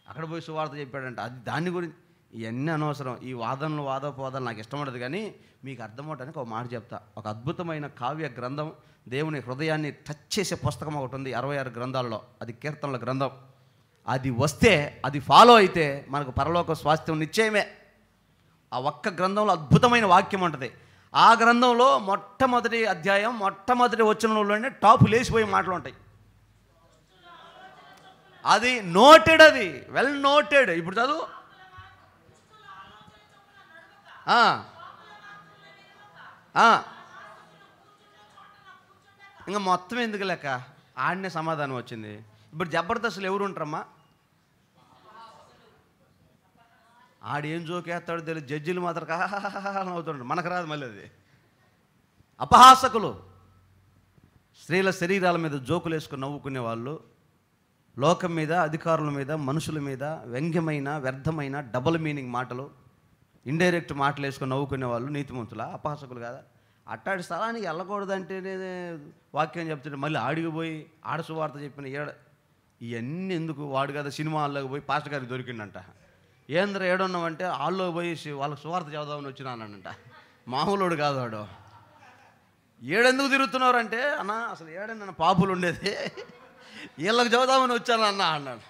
అక్కడ పోయి సువార్త చెప్పాడంట. అది దాని గురించి ఇవన్నీ అనవసరం. ఈ వాదపోదాలు నాకు ఇష్టం ఉండదు. కానీ మీకు అర్థమవటానికి ఒక మాట చెప్తా. ఒక అద్భుతమైన కావ్య గ్రంథం, దేవుని హృదయాన్ని టచ్ చేసే పుస్తకం ఒకటి ఉంది 66 గ్రంథాల్లో. అది కీర్తనల గ్రంథం. అది వస్తే, అది ఫాలో అయితే మనకు పరలోక స్వాస్థ్యం నిశ్చయమే. ఆ ఒక్క గ్రంథంలో అద్భుతమైన వాక్యం ఉంటుంది. ఆ గ్రంథంలో మొట్టమొదటి అధ్యాయం మొట్టమొదటి వచనంలోనే టాపు లేచిపోయే మాటలు ఉంటాయి. అది నోటెడ్, అది వెల్ నోటెడ్. ఇప్పుడు చదువు. ఇంకా మొత్తం ఎందుకు లెక్క, ఆడనే సమాధానం వచ్చింది. ఇప్పుడు జబర్దస్త్లు ఎవరు ఉంటారమ్మా? ఆడేం జోకేస్తాడో తెలియదు, జడ్జిలు మాత్రం అవుతుంటారు, మనకు రాదు మళ్ళీ. అది అపహాసకులు, స్త్రీల శరీరాల మీద జోకులు వేసుకుని నవ్వుకునే వాళ్ళు, లోకం మీద, అధికారుల మీద, మనుషుల మీద వ్యంగ్యమైన, వ్యర్థమైన, డబుల్ మీనింగ్ మాటలు, ఇండైరెక్ట్ మాటలు వేసుకొని నవ్వుకునే వాళ్ళు నీతిమంతులా? అపహాసకులు కాదా? అట్టాడి స్థలానికి వెళ్ళకూడదంటేనే వాక్యం చెప్తుంటే మళ్ళీ ఆడిగిపోయి ఆడ సువార్త చెప్పిన ఇవన్నీ ఎందుకు? వాడు కదా సినిమా హాల్లోకి పోయి పాస్టర్ గారికి దొరికిండంట. ఏంద్ర ఏడున్నామంటే హాల్లోకి పోయి వాళ్ళకి సువార్త చదువుదామని వచ్చినానంట. మామూలుడు కాదు వాడు. ఏడెందుకు తిరుగుతున్నారు అంటే, అన్న అసలు ఏడన్నా పాపులు ఉండేది, వీళ్ళకి చదువుదామని వచ్చాను అన్న అన్నాడు.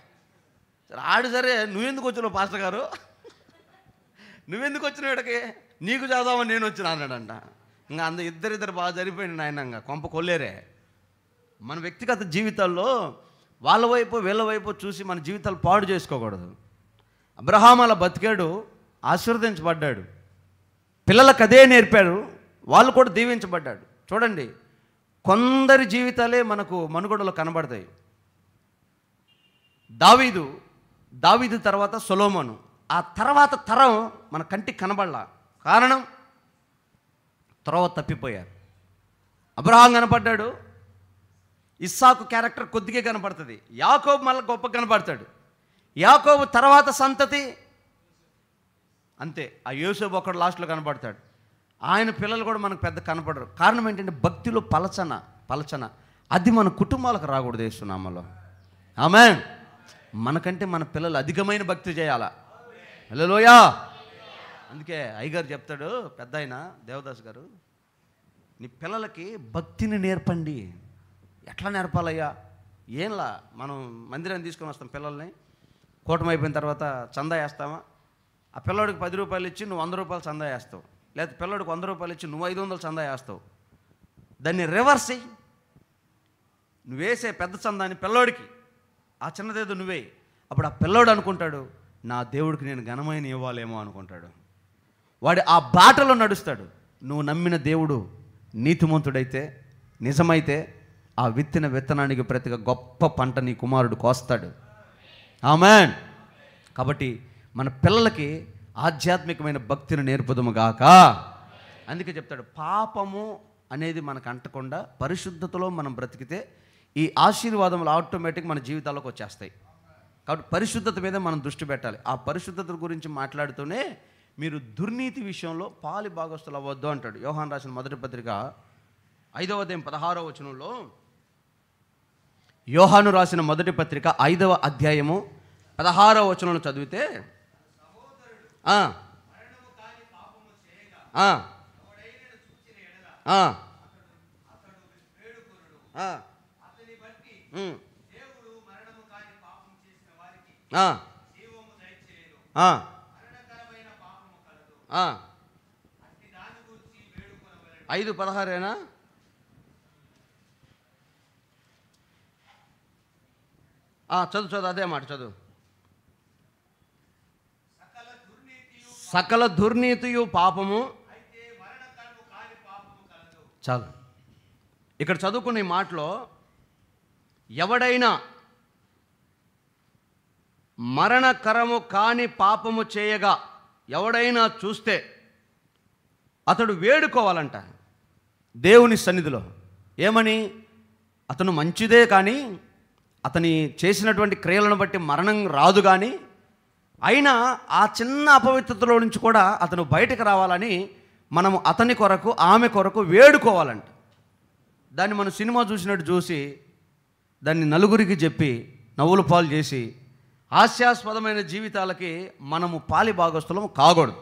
సరే ఆడు, సరే నువ్వెందుకు వచ్చినావు పాస్టర్ గారు, నువ్వెందుకు వచ్చిన వీడికి, నీకు చదువుదామని నేను వచ్చిన అన్నాడంట. ఇంకా ఇద్దరిద్దరు బాగా జరిపోయింది నాయన. ఇంకా కొంప కొల్లేరే. మన వ్యక్తిగత జీవితాల్లో వాళ్ళ వైపు వీళ్ళ వైపు చూసి మన జీవితాలు పాడు చేసుకోకూడదు. అబ్రహాం అలా బతికాడు, ఆశీర్వదించబడ్డాడు, పిల్లలకు అదే నేర్పాడు, వాళ్ళు కూడా దీవించబడ్డాడు. చూడండి, కొందరి జీవితాలే మనకు మనుగడలో కనబడతాయి. దావీదు తర్వాత సొలొమోను, ఆ తర్వాత తరం మన కంటికి కనబడలా. కారణం, త్రోవ తప్పిపోయారు. అబ్రహాం కనపడ్డాడు, ఇస్సాకు క్యారెక్టర్ కొద్దిగా కనపడుతుంది, యాకోబు మళ్ళీ గొప్ప కనపడతాడు, యాకోబు తర్వాత సంతతి అంతే. ఆ యోసేపు ఒకడు లాస్ట్లో కనపడతాడు, ఆయన పిల్లలు కూడా మనకు పెద్ద కనపడరు. కారణం ఏంటంటే భక్తిలో పలచన అది మన కుటుంబాలకు రాకూడదు యేసునామములో. ఆమేన్. మనకంటే మన పిల్లలు అధికమైన భక్తి చేయాలా. హల్లెలూయా. అందుకే అయ్యగారు చెప్తాడు, పెద్ద ఆయన దేవదాస్ గారు, నీ పిల్లలకి భక్తిని నేర్పండి. ఎట్లా నేర్పాలయ్యా? ఏంలా, మనం మందిరాన్ని తీసుకొని వస్తాం పిల్లల్ని, కూటమి అయిపోయిన తర్వాత చందా వేస్తామా? ఆ పిల్లోడికి 10 రూపాయలు ఇచ్చి నువ్వు 100 రూపాయలు చందా వేస్తావు, లేకపోతే పిల్లోడికి 100 రూపాయలు ఇచ్చి నువ్వు 500 చందా వేస్తావు. దాన్ని రివర్స్ చెయ్యి. నువ్వు వేసే పెద్ద చందాని పిల్లోడికి, ఆ చిన్నదేదో నువ్వే. అప్పుడు ఆ పిల్లోడు అనుకుంటాడు, నా దేవుడికి నేను ఘనమైన ఇవ్వాలేమో అనుకుంటాడు. వాడు ఆ బాటలో నడుస్తాడు. నువ్వు నమ్మిన దేవుడు నీతిమంతుడైతే, నిజమైతే, ఆ విత్తిన విత్తనానికి ప్రతిగా గొప్ప పంట నీ కుమారుడు కోస్తాడు. ఆమేన్. కాబట్టి మన పిల్లలకి ఆధ్యాత్మికమైన భక్తిని నేర్పుదము గాక. అందుకే చెప్తాడు, పాపము అనేది మనకు అంటకుండా పరిశుద్ధతలో మనం బ్రతికితే ఈ ఆశీర్వాదములు ఆటోమేటిక్ మన జీవితాల్లోకి వచ్చేస్తాయి. కాబట్టి పరిశుద్ధత మీద మనం దృష్టి పెట్టాలి. ఆ పరిశుద్ధత గురించి మాట్లాడుతూనే మీరు దుర్నీతి విషయంలో పాలి భాగస్తులు అవ్వద్దు అంటాడు. యోహాను రాసిన మొదటి పత్రిక 5వ అధ్యాయం 16వ వచనంలో, యోహాను రాసిన మొదటి పత్రిక 5వ అధ్యాయము 16వ వచనంలో చదివితే, ఐదు 16 చదువు అదే మాట చదువు. సకల దుర్నీతియు పాపము. చాలు. ఇక్కడ చదువుకున్న ఈ మాటలో ఎవడైనా మరణకరము కాని పాపము చేయగా ఎవడైనా చూస్తే అతడు వేడుకోవాలంట దేవుని సన్నిధిలో. ఏమని? అతను మంచిదే కానీ అతని చేసినటువంటి క్రియలను బట్టి మరణం రాదు, కానీ అయినా ఆ చిన్న అపవిత్రతలో నుంచి కూడా అతను బయటకు రావాలని మనము అతని కొరకు ఆమె కొరకు వేడుకోవాలంట. దాన్ని మనం సినిమా చూసినట్టు చూసి దాన్ని నలుగురికి చెప్పి నవ్వుల పాలు చేసి హాస్యాస్పదమైన జీవితాలకి మనము పాలి భాగస్తులం కాకూడదు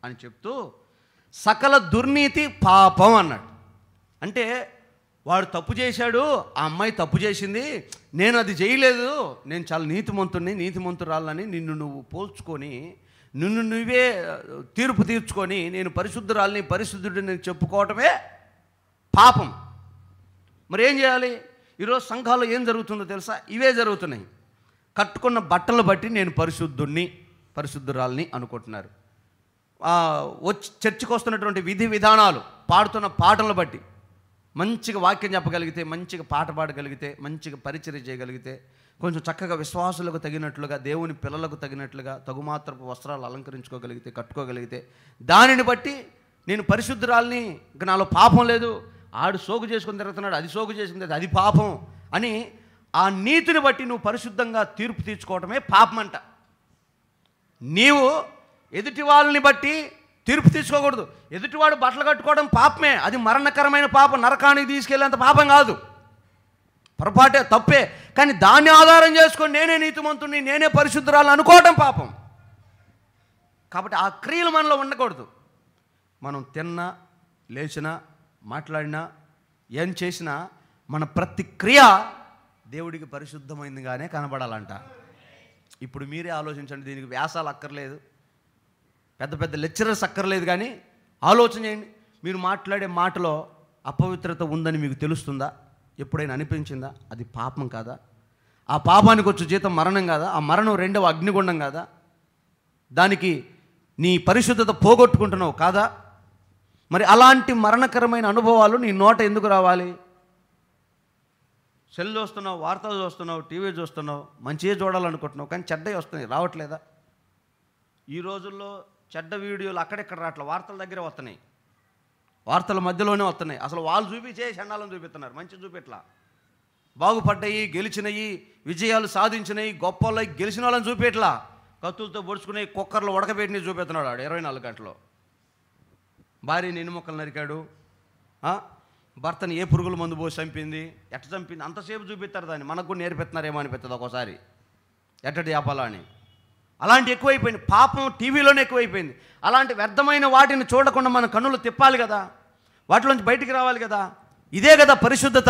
అని చెప్తూ సకల దుర్నీతి పాపం అన్నాడు. అంటే వాడు తప్పు చేశాడు, ఆ అమ్మాయి తప్పు చేసింది, నేను అది చేయలేదు, నేను చాలా నీతిమంతురాలని నిన్ను నువ్వు పోల్చుకొని నిన్ను నువ్వే తీర్పు తీర్చుకొని నేను పరిశుద్ధుడిని చెప్పుకోవటమే పాపం. మరి ఏం చేయాలి? ఈరోజు సంఘాల్లో ఏం జరుగుతుందో తెలుసా? ఇవే జరుగుతున్నాయి. కట్టుకున్న బట్టలు బట్టి నేను పరిశుద్ధురాల్ని అనుకుంటున్నారు. వచ్చి చర్చికి వస్తున్నటువంటి విధి విధానాలు, పాడుతున్న పాటలను బట్టి మంచిగా వాక్యం చెప్పగలిగితే, మంచిగా పాట పాడగలిగితే, మంచిగా పరిచర్య చేయగలిగితే, కొంచెం చక్కగా విశ్వాసులకు తగినట్లుగా, దేవుని పిల్లలకు తగినట్లుగా తగుమాత్రపు వస్త్రాలు అలంకరించుకోగలిగితే, కట్టుకోగలిగితే, దానిని బట్టి నేను పరిశుద్ధురాల్ని, ఇంకా నాలో పాపం లేదు, ఆడు సోగు చేసుకుని తిరుగుతున్నాడు, అది సోగు చేసుకుని అది పాపం అని ఆ నీతిని బట్టి నువ్వు పరిశుద్ధంగా తీర్పు తీర్చుకోవటమే పాపం అంట. నీవు ఎదుటి వాళ్ళని బట్టి తీర్పు తీసుకోకూడదు. ఎదుటివాడు బట్టలు కట్టుకోవడం పాపమే, అది మరణకరమైన పాపం, నరకానికి తీసుకెళ్ళేంత పాపం కాదు, పొరపాటే, తప్పే. కానీ దాన్ని ఆధారం చేసుకొని నేనే నీతిమంతుని, నేనే పరిశుద్ధురాలు అనుకోవడం పాపం. కాబట్టి ఆ క్రియలు మనలో ఉండకూడదు. మనం తిన్నా, లేచినా, మాట్లాడినా, ఏం చేసినా మన ప్రతి క్రియ దేవుడికి పరిశుద్ధమైందిగానే కనబడాలంట. ఇప్పుడు మీరే ఆలోచించండి, దీనికి వ్యాసాలు అక్కర్లేదు, పెద్ద పెద్ద లెక్చరర్స్ అక్కర్లేదు, కానీ ఆలోచన చేయండి. మీరు మాట్లాడే మాటలో అపవిత్రత ఉందని మీకు తెలుస్తుందా? ఎప్పుడైనా అనిపించిందా? అది పాపం కాదా? ఆ పాపానికి వచ్చే జీతం మరణం కాదా? ఆ మరణం రెండవ అగ్నిగుండం కాదా? దానికి నీ పరిశుద్ధత పోగొట్టుకుంటున్నావు కాదా? మరి అలాంటి మరణకరమైన అనుభవాలు నీ నోట ఎందుకు రావాలి? సెల్ చూస్తున్నావు, వార్తలు చూస్తున్నావు, టీవీ చూస్తున్నావు, మంచిగా చూడాలనుకుంటున్నావు, కానీ చెడ్డవి వస్తున్నాయి, రావట్లేదా? ఈ రోజుల్లో చెడ్డ వీడియోలు అక్కడెక్కడ రావట్లే, వార్తల దగ్గరే వస్తున్నాయి, వార్తల మధ్యలోనే వస్తున్నాయి. అసలు వాళ్ళు చూపించే చండాలను చూపిస్తున్నారు, మంచి చూపెట్లా. బాగుపడ్డాయి, గెలిచినవి, విజయాలు సాధించినవి, గొప్ప వాళ్ళకి గెలిచిన వాళ్ళని చూపెట్లా. కత్తులతో పొడుచుకునే కుక్కర్లు ఉడకబెట్టినవి చూపెడుతున్నాడు వాడు 24 గంటలు. భార్యని ఎన్ని మొక్కలు నరికాడు, భర్తని ఏ పురుగుల మందు పోసి చంపింది, ఎట్ట చంపింది, అంతసేపు చూపిస్తారు. దాన్ని మనకు కూడా నేర్పిస్తున్నారేమో అనిపిస్తుంది ఒక్కోసారి, ఎట్టటి ఆపాలా అని. అలాంటి ఎక్కువైపోయింది, పాపం టీవీలోనే ఎక్కువైపోయింది. అలాంటి వ్యర్థమైన వాటిని చూడకుండా మన కన్నులు తిప్పాలి కదా, వాటిలోంచి బయటికి రావాలి కదా. ఇదే కదా పరిశుద్ధత.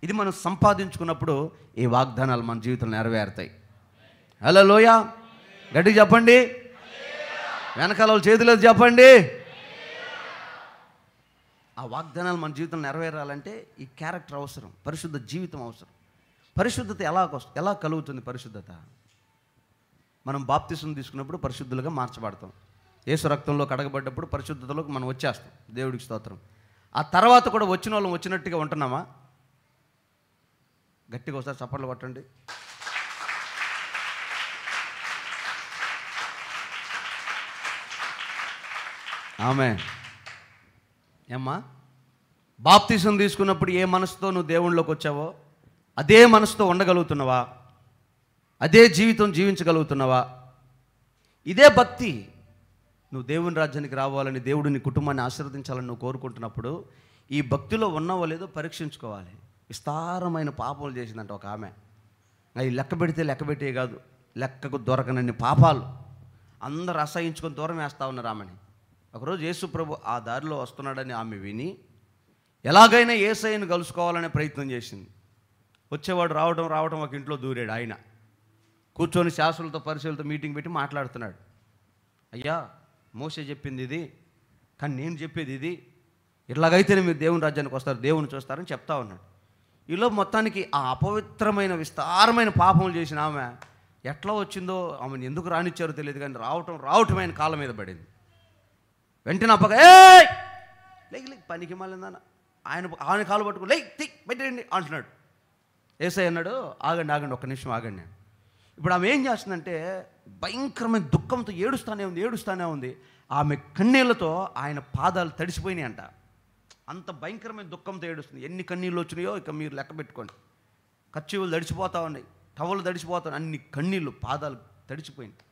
ఇది మనం సంపాదించుకున్నప్పుడు ఈ వాగ్దానాలు మన జీవితంలో నెరవేరుతాయి. హల్లెలూయా, గట్టిగా చెప్పండి, వెనకాల చేతులు చెప్పండి. ఆ వాగ్దానాలు మన జీవితంలో నెరవేరాలంటే ఈ క్యారెక్టర్ అవసరం, పరిశుద్ధ జీవితం అవసరం. పరిశుద్ధత ఎలా కలుగుతుంది? పరిశుద్ధత మనం బాప్తిసం తీసుకున్నప్పుడు పరిశుద్ధులుగా మార్చబడతాం. యేసు రక్తంలో కడగబడ్డప్పుడు పరిశుద్ధతలోకి మనం వచ్చేస్తాం. దేవుడికి స్తోత్రం. ఆ తర్వాత కూడా వచ్చిన వాళ్ళం వచ్చినట్టుగా ఉంటున్నామా? గట్టిగా ఒకసారి చప్పట్లు కొట్టండి. ఆమేన్. ఏమ్మా, బాప్తిసం తీసుకున్నప్పుడు ఏ మనసుతో నువ్వు దేవుళ్ళలోకి వచ్చావో అదే మనసుతో ఉండగలుగుతున్నావా? అదే జీవితం జీవించగలుగుతున్నావా? ఇదే భక్తి. నువ్వు దేవుని రాజ్యానికి రావాలని, దేవుడు నీ కుటుంబాన్ని ఆశీర్వదించాలని నువ్వు కోరుకుంటున్నప్పుడు ఈ భక్తిలో ఉన్నావో లేదో పరీక్షించుకోవాలి. విస్తారమైన పాపాలు చేసిందంట ఒక ఆమె. అవి లెక్క పెట్టే కాదు, లెక్కకు దొరకనన్ని పాపాలు. అందరు అసహించుకొని దూరం వేస్తూ ఉన్నారు ఆమెని. ఒకరోజు యేసు ప్రభు ఆ దారిలో వస్తున్నాడని ఆమె విని ఎలాగైనా యేసయ్యను కలుసుకోవాలనే ప్రయత్నం చేసింది. వచ్చేవాడు రావటం ఒక ఇంట్లో దూరాడు. ఆయన కూర్చొని శాస్త్రులతో పరిశీలతో మీటింగ్ పెట్టి మాట్లాడుతున్నాడు. అయ్యా, మోసే చెప్పింది ఇది, కానీ నేను చెప్పేది ఇది, ఇట్లాగైతేనే మీరు దేవుని రాజ్యానికి వస్తారు, దేవుని చూస్తారని చెప్తా ఉన్నాడు. ఈలో మొత్తానికి ఆ అపవిత్రమైన విస్తారమైన పాపములు చేసిన ఆమె ఎట్లా వచ్చిందో, ఆమెను ఎందుకు రానిచ్చారో తెలియదు, కానీ రావటమైన కాళ్ళ మీద పడింది. వెంటనే అప్పగా లేక పనికి మళ్ళీ ఆయన కాలు పట్టుకుని పెట్టండి అంటున్నాడు. యేసయ్య అన్నాడు, ఆగండి ఒక్క నిమిషం ఆగండి. ఇప్పుడు ఆమె ఏం చేస్తుందంటే భయంకరమైన దుఃఖంతో ఏడుస్తానే ఉంది. ఆమె కన్నీళ్లతో ఆయన పాదాలు తడిసిపోయినాయి అంట. అంత భయంకరమైన దుఃఖంతో ఏడుస్తుంది. ఎన్ని కన్నీళ్ళు వచ్చినాయో ఇక మీరు లెక్క పెట్టుకోండి. కర్చీవులు తడిసిపోతూ ఉన్నాయి, టవలు తడిసిపోతా, అన్ని కన్నీళ్ళు, పాదాలు తడిసిపోయింది.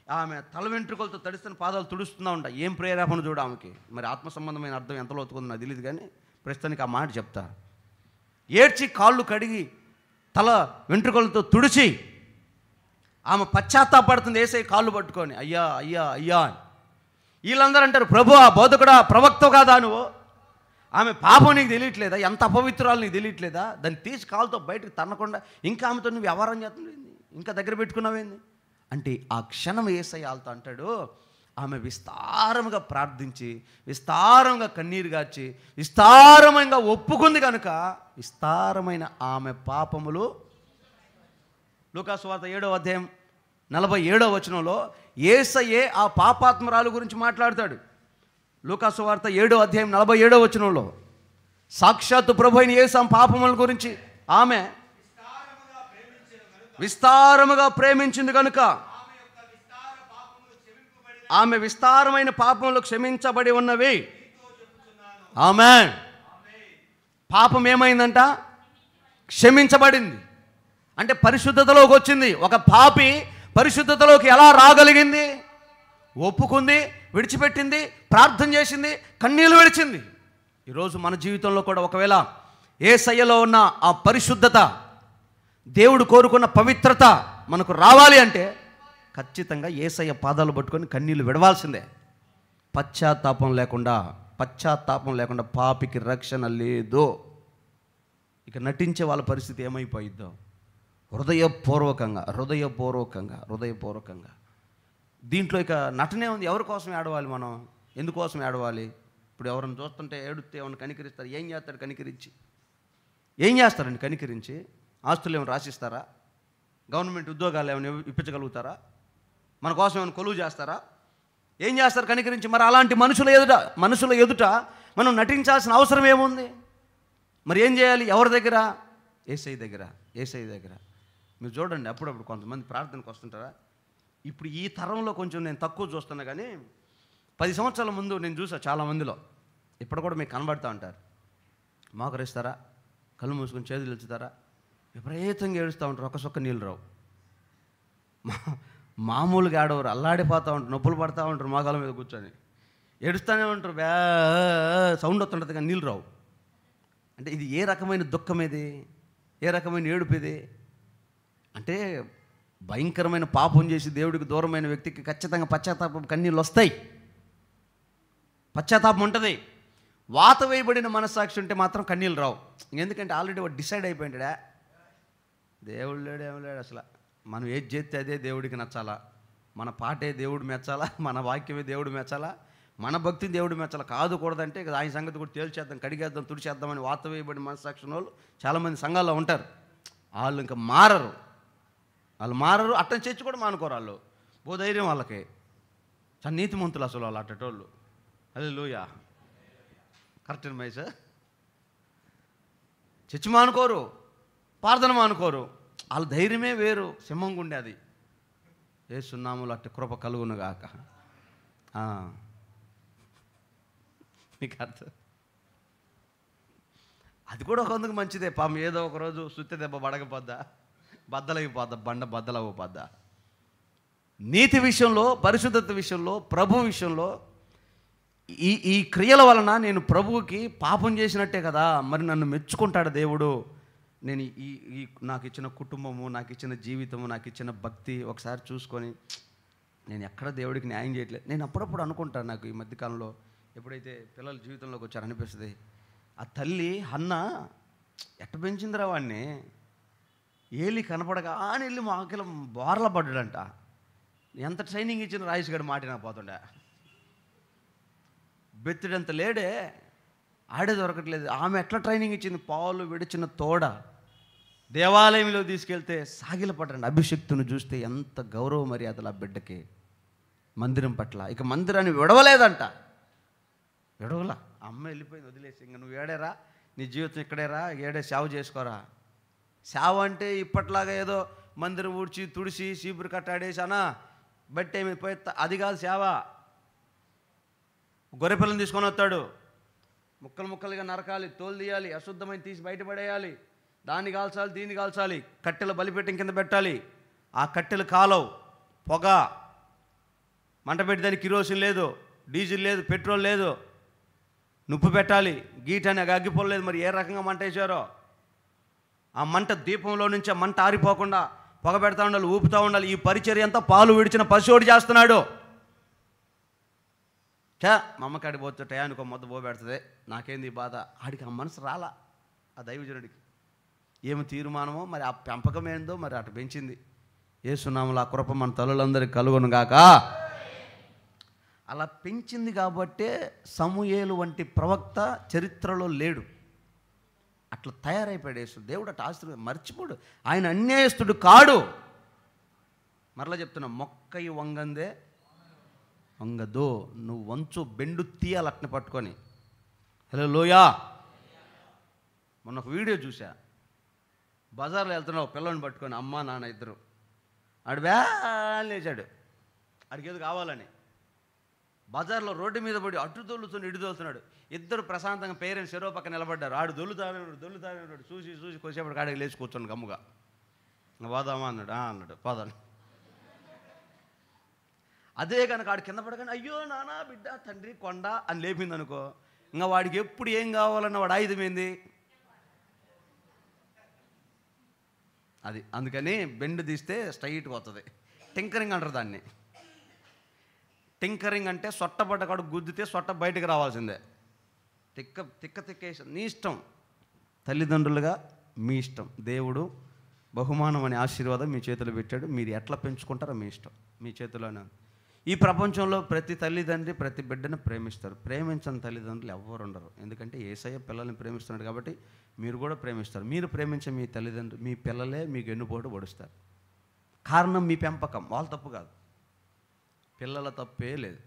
ఆమె తల వెంట్రుకలతో తడిస్తున్న పాదాలు తుడుస్తూ ఉంటా. ఏం ప్రేరేపణ చూడ ఆమెకి. మరి ఆత్మ సంబంధమైన అర్థం ఎంతలో అవుతుందో నాకు తెలియదు, కానీ ప్రస్తుతానికి ఆ మాట చెప్తా. ఏడ్చి కాళ్ళు కడిగి తల వెంట్రుకలతో తుడిచి ఆమె పశ్చాత్తాపడుతుంది. యేసయ్య కాళ్ళు పట్టుకొని అయ్యా అయ్యా అయ్యా అని. వీళ్ళందరూ అంటారు, ప్రభు ఆ బోధకుడా, ప్రవక్త కాదా నువ్వు? ఆమె పాపం నీకు తెలియట్లేదా? ఎంత అపవిత్రాలు నీకు తెలియట్లేదా? దాన్ని తీసి కాలుతో బయటకు తన్నకుండా ఇంకా ఆమెతో నువ్వు వ్యవహారం చేస్తున్నావు, ఇంకా దగ్గర పెట్టుకున్నావేంది అంటే ఆ క్షణం యేసయ్య వాళ్ళతో అంటాడు, ఆమె విస్తారముగా ప్రార్థించి, విస్తారంగా కన్నీరు గార్చి, విస్తారమైన ఒప్పుకుంది కనుక విస్తారమైన ఆమె పాపములు. లూకాసు వార్త 7వ అధ్యాయం 47వ వచనంలో యేసయ్యే ఆ పాపాత్మరాలు గురించి మాట్లాడతాడు. లూకాసు వార్త 7వ అధ్యాయం 47వ వచనంలో సాక్షాత్తు ప్రభు అయిన యేసు పాపముల గురించి ఆమె విస్తారముగా ప్రేమించింది కనుక ఆమె విస్తారమైన పాపములు క్షమించబడి ఉన్నవి. ఆమేన్. పాపం ఏమైందంట? క్షమించబడింది. అంటే పరిశుద్ధతలోకి వచ్చింది. ఒక పాపి పరిశుద్ధతలోకి ఎలా రాగలిగింది? ఒప్పుకుంది, విడిచిపెట్టింది, ప్రార్థన చేసింది, కన్నీళ్లు విడిచింది. ఈరోజు మన జీవితంలో కూడా ఒకవేళ యేసయ్యలో ఉన్న ఆ పరిశుద్ధత, దేవుడు కోరుకున్న పవిత్రత మనకు రావాలి అంటే ఖచ్చితంగా యేసయ్య పాదాలు పట్టుకొని కన్నీళ్లు విడవాల్సిందే. పశ్చాత్తాపం లేకుండా పాపికి రక్షణ లేదు. ఇక నటించే వాళ్ళ పరిస్థితి ఏమైపోయిద్దో. హృదయపూర్వకంగా దీంట్లో ఇక నటనే ఉంది. ఎవరి కోసం ఏడవాలి మనం? ఎందుకోసం ఏడవాలి? ఇప్పుడు ఎవరిని చూస్తుంటే ఏడుస్తే ఏమైనా కనికరిస్తారు. ఏం చేస్తాడు కనికరించి? ఏం చేస్తారండి కనికరించి? ఆస్తులు ఏమైనా రాసిస్తారా? గవర్నమెంట్ ఉద్యోగాలు ఏమైనా ఇప్పించగలుగుతారా? మన కోసం ఏమైనా కొలువు చేస్తారా? ఏం చేస్తారు కనికరించి? మరి అలాంటి మనుషుల ఎదుట మనం నటించాల్సిన అవసరం ఏముంది? మరి ఏం చేయాలి? ఎవరి దగ్గర? యేసయ్య దగ్గర. మీరు చూడండి, అప్పుడప్పుడు కొంతమంది ప్రార్థనకు వస్తుంటారా. ఇప్పుడు ఈ తరంలో కొంచెం నేను తక్కువ చూస్తున్నా, కానీ 10 సంవత్సరాల ముందు నేను చూసా చాలామందిలో. ఇప్పుడు కూడా మీకు కనబడుతూ ఉంటారు. మోకరిస్తారా, కళ్ళు మూసుకొని చేతులు ఇచ్చుతారా, విపరీతంగా ఏడుస్తూ ఉంటారు. ఒక సొక్క నీళ్ళు రావు. మామూలుగా ఆడవారు అల్లాడిపోతూ ఉంటారు, నొప్పులు పడుతూ ఉంటారు, మోకాల మీద కూర్చొని ఏడుస్తూనే ఉంటారు. సౌండ్ వస్తుంటుంది కానీ నీళ్ళు రావు. అంటే ఇది ఏ రకమైన దుఃఖం? ఇది ఏ రకమైన ఏడుపు? ఇది అంటే భయంకరమైన పాపం చేసి దేవుడికి దూరమైన వ్యక్తికి ఖచ్చితంగా పశ్చాత్తాపం, కన్నీళ్ళు వస్తాయి, పశ్చాత్తాపం ఉంటుంది. వాత వేయబడిన మనస్సాక్షి ఉంటే మాత్రం కన్నీళ్ళు రావు. ఎందుకంటే ఆల్రెడీ వాడు డిసైడ్ అయిపోయింటాడా, దేవుడు లేడు, ఏం లేడు, అసలు మనం ఏది చేస్తే అదే దేవుడికి నచ్చాలా, మన పాటే దేవుడు మెచ్చాలా, మన వాక్యమే దేవుడు మెచ్చాలా, మన భక్తి దేవుడు మెచ్చాలా. కాదుకూడదంటే ఆయన సంగతి కూడా తేల్చేద్దాం, కడిగేద్దాం, తుడిచేద్దామని వాత వేయబడిన మనస్సాక్షి వాళ్ళు చాలామంది సంఘాల్లో ఉంటారు. వాళ్ళు ఇంకా మారరు. వాళ్ళు మారరు, అట్టని చర్చి కూడా మానుకోరు. వాళ్ళు ఓ ధైర్యం వాళ్ళకి. చాలా నీతిమంతులు అసలు వాళ్ళు అట్టేటోళ్ళు. Hallelujah. Correct my sir. Church మానుకోరు, ప్రార్థన మానుకోరు. వాళ్ళ ధైర్యమే వేరు, సింహం గుండె అది. యేసు నామములో అట్టి కృప కలుగునుగాక. మీకు అర్థం? అది కూడా కొందుకు మంచిదే. పాపం ఏదో ఒకరోజు సుత్తి దెబ్బ బడకపోద్దా, బద్దలైపోద్దా, బండ బద్దలవ్వపోద్దా. నీతి విషయంలో, పరిశుద్ధత విషయంలో, ప్రభు విషయంలో ఈ క్రియల వలన నేను ప్రభువుకి పాపం చేసినట్టే కదా, మరి నన్ను మెచ్చుకుంటాడు దేవుడు. నేను ఈ నాకు ఇచ్చిన కుటుంబము, నాకు ఇచ్చిన జీవితము, నాకు ఇచ్చిన భక్తి ఒకసారి చూసుకొని నేను ఎక్కడ దేవుడికి న్యాయం చేయట్లేదు. నేను అప్పుడప్పుడు అనుకుంటాను, నాకు ఈ మధ్యకాలంలో ఎప్పుడైతే పిల్లల జీవితంలోకి వచ్చారు అనిపిస్తుంది, ఆ తల్లి హన్న ఎట్ట పెంచిందిరా వాడిని. ఏలి కనపడగా అని వెళ్ళి మాకెళ్ళ బోర్ల పడ్డాడంట. ఎంత ట్రైనింగ్ ఇచ్చిన రాయిస్ గడి మాట నాకు పోతుండే. బెత్తిడంత లేడే, ఆడే దొరకట్లేదు. ఆమె ఎట్లా ట్రైనింగ్ ఇచ్చింది, పాలు విడిచిన తోడ దేవాలయంలో తీసుకెళ్తే సాగిలపడండి. అభిషక్తుని చూస్తే ఎంత గౌరవ మర్యాదలు ఆ బిడ్డకి మందిరం పట్ల. ఇక మందిరాన్ని విడవలేదంట, విడవలా. అమ్మ వెళ్ళిపోయింది, వదిలేసి. ఇంక నువ్వు ఏడేరా, నీ జీవితం ఇక్కడేరా, ఏడే సేవ చేసుకోరా. సేవ అంటే ఇప్పట్లాగా ఏదో మందిరం ఊడ్చి తుడిసి చీపురు కట్టాడేసానా బట్టి ఏమి పోయి, అది కాదు సేవ. గొర్రెపిల్లని తీసుకొని వస్తాడు, ముక్కలు ముక్కలుగా నరకాలి, తోలు తీయాలి, అశుద్ధమైన తీసి బయటపడేయాలి, దాన్ని కాల్చాలి, దీన్ని కాల్చాలి, కట్టెలు బలిపెట్టం కింద పెట్టాలి. ఆ కట్టెలు కాలవు, పొగ, మంట పెట్టి దానికి కిరోసిన్ లేదు, డీజిల్ లేదు, పెట్రోల్ లేదు, నుప్పు పెట్టాలి, గీటని అగ్గిపోలేదు. మరి ఏ రకంగా మంట వేసారో ఆ మంట దీపంలో నుంచి ఆ మంట ఆరిపోకుండా పొగ పెడతా ఉండాలి, ఊపుతూ ఉండాలి. ఈ పరిచర్య అంతా పాలు విడిచిన పశువుడు చేస్తున్నాడు. మా అమ్మకాడికి పోతే టయానికి మొద్ద పోబెడుతుంది, నాకేంది బాధ. ఆడికి ఆ మనసు రాలా ఆ దైవజనుడికి. ఏమి తీర్మానమో మరి, ఆ పెంపకం ఏందో మరి అటు పెంచింది. యేసునామములో ఆ కృప మన తల్లులందరికీ కలుగును గాక. అలా పెంచింది కాబట్టే సమూయేలు వంటి ప్రవక్త చరిత్రలో లేడు. అట్లా తయారైపోయాడు యేసు. దేవుడు అట్లా ఆశీర్వాదం మర్చిపోడు. ఆయన అన్యాయస్తుడు కాడు. మరలా చెప్తున్నా, మొక్కయి వంగందే వంగదు. నువ్వు వంచు, బెండు తీయాలి అట్ని పట్టుకొని. హల్లెలూయా. మొన్న ఒక వీడియో చూసా, బజార్లో వెళ్తున్నావు పిల్లల్ని పట్టుకొని, అమ్మ నాన్న ఇద్దరు. ఆడు లేచాడు, ఆడికి ఏదో కావాలని. బజార్లో రోడ్డు మీద పడి అటు దొల్లుతున్నాడు, ఇటు దొలుతున్నాడు. ఇద్దరు ప్రశాంతంగా పేరెంట్స్ చెరో పక్క నిలబడ్డారు. ఆడు దొల్లుతాడు చూసి కొద్దిసేపటి కాడికి లేచి కూర్చోండి గమ్ముగా. పోదామా అన్నాడు పోదాను. అదే కనుక ఆడు కింద పడగానే అయ్యో నాన్న బిడ్డ తండ్రి కొండ అని లేపింది అనుకో, ఇంకా వాడికి ఎప్పుడు ఏం కావాలన్న వాడు ఆయుధం ఏంది అది. అందుకని బెండ్ తీస్తే స్ట్రైట్గా వస్తుంది. టింకరింగ్ అంటారు దాన్ని. టింకరింగ్ అంటే సొట్టబడ్డ కాడు గుద్దితే సొట్ట బయటకు రావాల్సిందే. తిక్కేసి నీ ఇష్టం. తల్లిదండ్రులుగా మీ ఇష్టం. దేవుడు బహుమానం అనే ఆశీర్వాదం మీ చేతిలో పెట్టాడు. మీరు ఎట్లా పెంచుకుంటారో మీ ఇష్టం, మీ చేతిలోనే. ఈ ప్రపంచంలో ప్రతి తల్లిదండ్రి ప్రతి బిడ్డను ప్రేమిస్తారు. ప్రేమించని తల్లిదండ్రులు ఎవరు ఉండరు. ఎందుకంటే యేసయ్య పిల్లల్ని ప్రేమిస్తున్నాడు కాబట్టి మీరు కూడా ప్రేమిస్తారు. మీరు ప్రేమించే మీ తల్లిదండ్రులు, మీ పిల్లలే మీకు ఎన్నుపోటు పొడుస్తారు. కారణం మీ పెంపకం, వాళ్ళ తప్పు కాదు. పిల్లల తప్పే లేదు,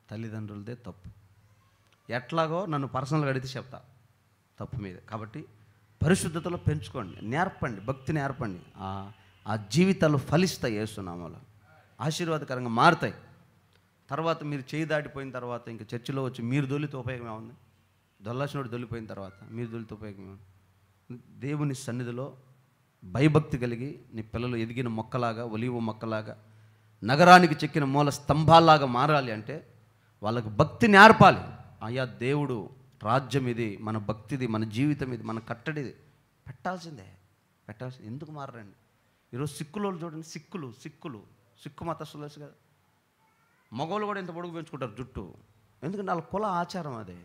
తల్లిదండ్రులదే తప్పు. ఎట్లాగో నన్ను పర్సనల్గా అడిగితే చెప్తా తప్పు మీద. కాబట్టి పరిశుద్ధతలో పెంచుకోండి, నేర్పండి, భక్తి నేర్పండి. ఆ జీవితాలు ఫలిస్తాయి, యేసునామములో ఆశీర్వాదకరంగా మారుతాయి. తర్వాత మీరు చేయి దాటిపోయిన తర్వాత ఇంకా చర్చిలో వచ్చి మీరు దొల్లితే ఉపయోగం ఏముంది? దొల్లాసినోడు దొల్లిపోయిన తర్వాత మీరు దొల్లితే ఉపయోగం ఏముంది? దేవుని సన్నిధిలో భయభక్తి కలిగి నీ పిల్లలు ఎదిగిన మొక్కలాగా, ఒలీవ మొక్కలాగా, నగరానికి చెక్కిన మూల స్తంభాల్లాగా మారాలి అంటే వాళ్ళకు భక్తి నేర్పాలి. అయ్యా దేవుడు రాజ్యం ఇది, మన భక్తిది, మన జీవితం ఇది, మన కట్టడిది పెట్టాల్సిందే. ఎందుకు మారండి? ఈరోజు సిక్కులు చూడండి, సిక్కు మతస్థులు తెలుసు కదా, మగవాళ్ళు కూడా ఇంత పొడుగు పెంచుకుంటారు జుట్టు. ఎందుకంటే వాళ్ళ కుల ఆచారం అదే.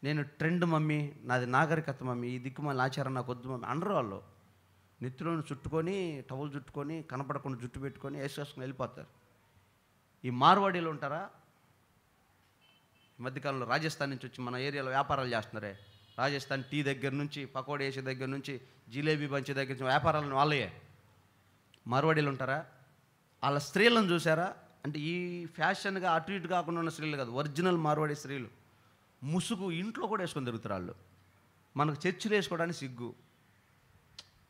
నేను ట్రెండ్ మమ్మీ, నాది నాగరికత మమ్మీ, ఈ దిక్కుమాల ఆచారం నాకు వద్దు మమ్మీ అనరు వాళ్ళు. నెత్తిలోని చుట్టుకొని, టవల్ చుట్టుకొని, కనపడకుండా జుట్టు పెట్టుకొని వేసుకొని వెళ్ళిపోతారు. ఈ మార్వాడీలు ఉంటారా, ఈ మధ్యకాలంలో రాజస్థాన్ నుంచి వచ్చి మన ఏరియాలో వ్యాపారాలు చేస్తున్నారే, రాజస్థాన్ టీ దగ్గర నుంచి, పకోడీ వేసే దగ్గర నుంచి, జిలేబీ బంచి దగ్గర నుంచి వ్యాపారాలను వాళ్ళయే. మార్వాడీలు ఉంటారా? వాళ్ళ స్త్రీలను చూసారా? అంటే ఈ ఫ్యాషన్గా అటు ఇటు కాకుండా ఉన్న స్త్రీలు కాదు, ఒరిజినల్ మార్వాడి స్త్రీలు. ముసుగు ఇంట్లో కూడా వేసుకొని తిరుగుతారు వాళ్ళు. మనకు చర్చిలు వేసుకోవడానికి సిగ్గు.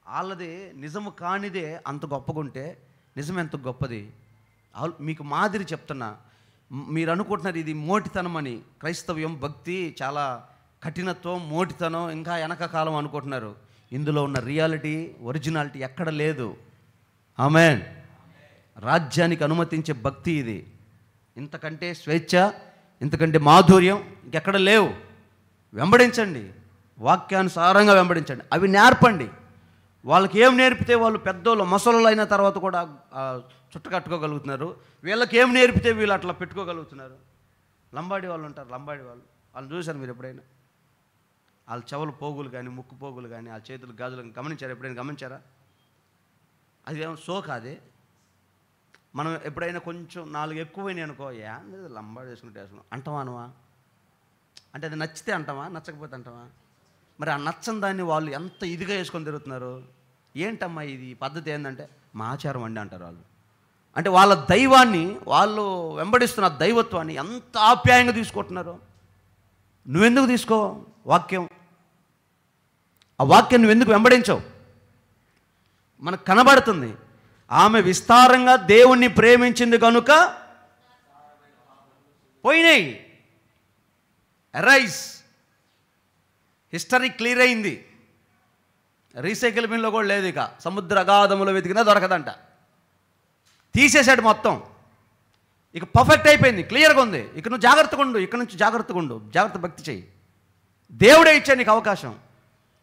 వాళ్ళది నిజము కానిదే అంత గొప్పగా ఉంటే నిజం ఎంత గొప్పది. మీకు మాదిరి చెప్తున్నా. మీరు అనుకుంటున్నారు ఇది మోటితనం అని. క్రైస్తవ్యం, భక్తి చాలా కఠినత్వం, మోటితనం, ఇంకా వెనక కాలం అనుకుంటున్నారు. ఇందులో ఉన్న రియాలిటీ, ఒరిజినాలిటీ ఎక్కడ లేదు. ఆమేన్. రాజ్యానికి అనుమతించే భక్తి ఇది. ఇంతకంటే స్వేచ్ఛ, ఇంతకంటే మాధుర్యం ఇంకెక్కడ లేవు. వెంబడించండి, వాక్యానుసారంగా వెంబడించండి, అవి నేర్పండి. వాళ్ళకి ఏం నేర్పితే వాళ్ళు పెద్దోళ్ళు ముసలోళ్ళు అయిన తర్వాత కూడా చుట్ట కట్టుకోగలుగుతున్నారు. వీళ్ళకి ఏం నేర్పితే వీళ్ళు అట్లా పెట్టుకోగలుగుతున్నారు. లంబాడి వాళ్ళు ఉంటారు, లంబాడి వాళ్ళని చూశారు మీరు ఎప్పుడైనా? వాళ్ళ చెవులు పోగులు కానీ, ముక్కు పోగులు కానీ, వాళ్ళ చేతులు గాజులు గమనించారు? ఎప్పుడైనా గమనించారా? అది ఏమో సో కాదే. మనం ఎప్పుడైనా కొంచెం 4 ఎక్కువైనాయి అనుకో, లంబాడి వేసుకుంటే అంటావా అనవా? అంటే అది నచ్చితే అంటావా, నచ్చకపోతే అంటావా? మరి ఆ నచ్చని దాన్ని వాళ్ళు ఎంత ఇదిగా వేసుకొని తిరుగుతున్నారు. ఏంటమ్మా ఇది పద్ధతి ఏంటంటే, మా ఆచారం అండి అంటారు వాళ్ళు. అంటే వాళ్ళ దైవాన్ని, వాళ్ళు వెంబడిస్తున్న దైవత్వాన్ని ఎంత ఆప్యాయంగా తీసుకుంటున్నారు. నువ్వెందుకు తీసుకో వాక్యం? ఆ వాక్యం నువ్వెందుకు వెంబడించవు? మనకు కనబడుతుంది. ఆమె విస్తారంగా దేవుణ్ణి ప్రేమించింది కనుక పోయినాయి. ఎరైజ్. హిస్టరీ క్లియర్ అయింది. రీసైకిల్ బిన్లో కూడా లేదు. ఇక సముద్ర అగాధములో వెతికినా దొరకదంట. తీసేసాడు మొత్తం. ఇక పర్ఫెక్ట్ అయిపోయింది, క్లియర్గా ఉంది. ఇక నువ్వు జాగ్రత్తగా ఉండు, ఇక్కడ నుంచి జాగ్రత్తగా ఉండు, జాగ్రత్త భక్తి చెయ్యి. దేవుడే ఇచ్చా నీకు అవకాశం.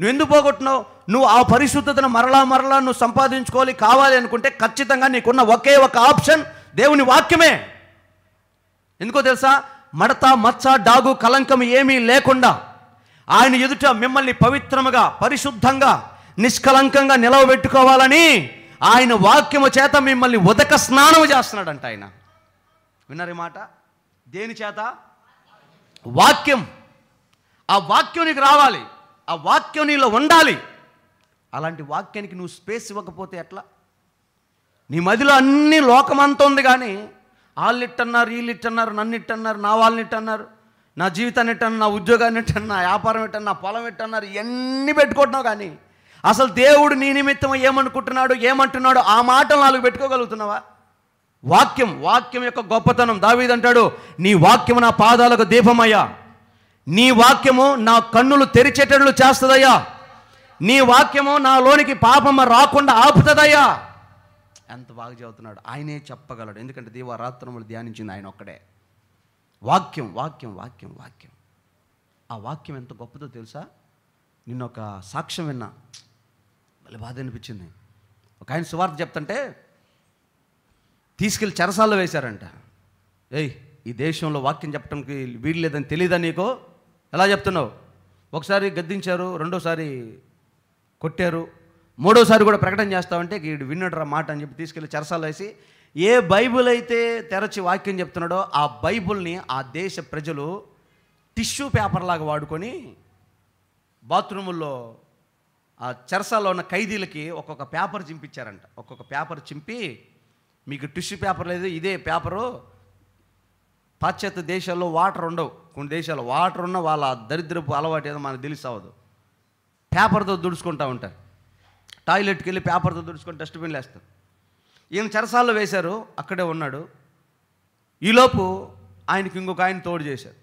నువ్వు ఎందుకు పోగొట్టున్నావు? నువ్వు ఆ పరిశుద్ధతను మరలా నువ్వు సంపాదించుకోవాలి, కావాలి అనుకుంటే ఖచ్చితంగా నీకున్న ఒకే ఒక ఆప్షన్ దేవుని వాక్యమే. ఎందుకో తెలుసా? మడత, మచ్చ, డాగు, కలంకం ఏమీ లేకుండా ఆయన ఎదుట మిమ్మల్ని పవిత్రముగా, పరిశుద్ధంగా, నిష్కలంకంగా నిలవబెట్టుకోవాలని ఆయన వాక్యము చేత మిమ్మల్ని ఉదక స్నానం చేస్తున్నాడంట ఆయన. విన్నారు ఈ మాట? దేని చేత? వాక్యం. ఆ వాక్యం నీకు రావాలి, ఆ వాక్యం నీలో ఉండాలి. అలాంటి వాక్యానికి నువ్వు స్పేస్ ఇవ్వకపోతే ఎట్లా? నీ మదిలో అన్ని లోకమంతా ఉంది, కానీ వాళ్ళు ఇట్టన్నారు, వీళ్ళు ఇట్టన్నారు, నన్ను ఇట్టన్నారు, నా వాళ్ళని ఇట్టన్నారు, నా జీవితాన్ని ఇట్టన్నారు, నా ఉద్యోగాన్ని ఇట్టన్నారు, నా వ్యాపారం ఇట్టన్నారు, నా పొలం ఇట్టన్నారు, ఇవన్నీ పెట్టుకుంటున్నావు. కానీ అసలు దేవుడు నీ నిమిత్తం ఏమనుకుంటున్నాడు, ఏమంటున్నాడు, ఆ మాటలు 4 పెట్టుకోగలుగుతున్నావా? వాక్యం యొక్క గొప్పతనం. దావీదు అంటాడు, నీ వాక్యము నా పాదాలకు దీపమయ్యా, నీ వాక్యము నా కన్నులు తెరిచేటట్లు చేస్తుందయ్యా, నీ వాక్యము నాలోనికి పాపము రాకుండా ఆపుతుందయ్యా. ఎంత బాగా చదువుతున్నాడు. ఆయనే చెప్పగలడు, ఎందుకంటే దీవారాత్రములు ధ్యానించింది ఆయన ఒక్కడే. వాక్యం. ఆ వాక్యం ఎంత గొప్పదో తెలుసా? నిన్న ఒక సాక్ష్యం విన్నా, మళ్ళీ బాధ అనిపించింది. ఒక ఆయన సువార్త చెప్తుంటే తీసుకెళ్ళి చెరసాల్లో వేశారంట. ఈ దేశంలో వాక్యం చెప్పడానికి వీలు లేదని తెలియదా నీకు? ఎలా చెప్తున్నావు? ఒకసారి గద్దించారు, రెండోసారి కొట్టారు, మూడోసారి కూడా ప్రకటన చేస్తామంటే వీడు విన్నట్రా మాట అని చెప్పి తీసుకెళ్ళి చెరసాల్లో వేసి, ఏ బైబుల్ అయితే తెరచి వాక్యం చెప్తున్నాడో ఆ బైబుల్ని ఆ దేశ ప్రజలు టిష్యూ పేపర్ లాగా వాడుకొని బాత్రూముల్లో ఆ చెరసాల్లో ఉన్న ఖైదీలకి ఒక్కొక్క పేపర్ చింపించారంట. ఒక్కొక్క పేపర్ చింపి, మీకు టిష్యూ పేపర్ లేదు, ఇదే పేపరు. పాశ్చాత్య దేశాల్లో వాటర్ ఉండవు, కొన్ని దేశాల్లో వాటర్ ఉన్న వాళ్ళ దరిద్రపు అలవాటు ఏదో మనకు తెలిసవదు. పేపర్తో దుడుచుకుంటూ ఉంటారు. టాయిలెట్కి వెళ్ళి పేపర్తో దుడుచుకొని డస్ట్బిన్లు వేస్తారు. ఈయన చెరసాల్లో వేశారు, అక్కడే ఉన్నాడు. ఈలోపు ఆయనకి ఇంకొక ఆయన తోడు చేశారు.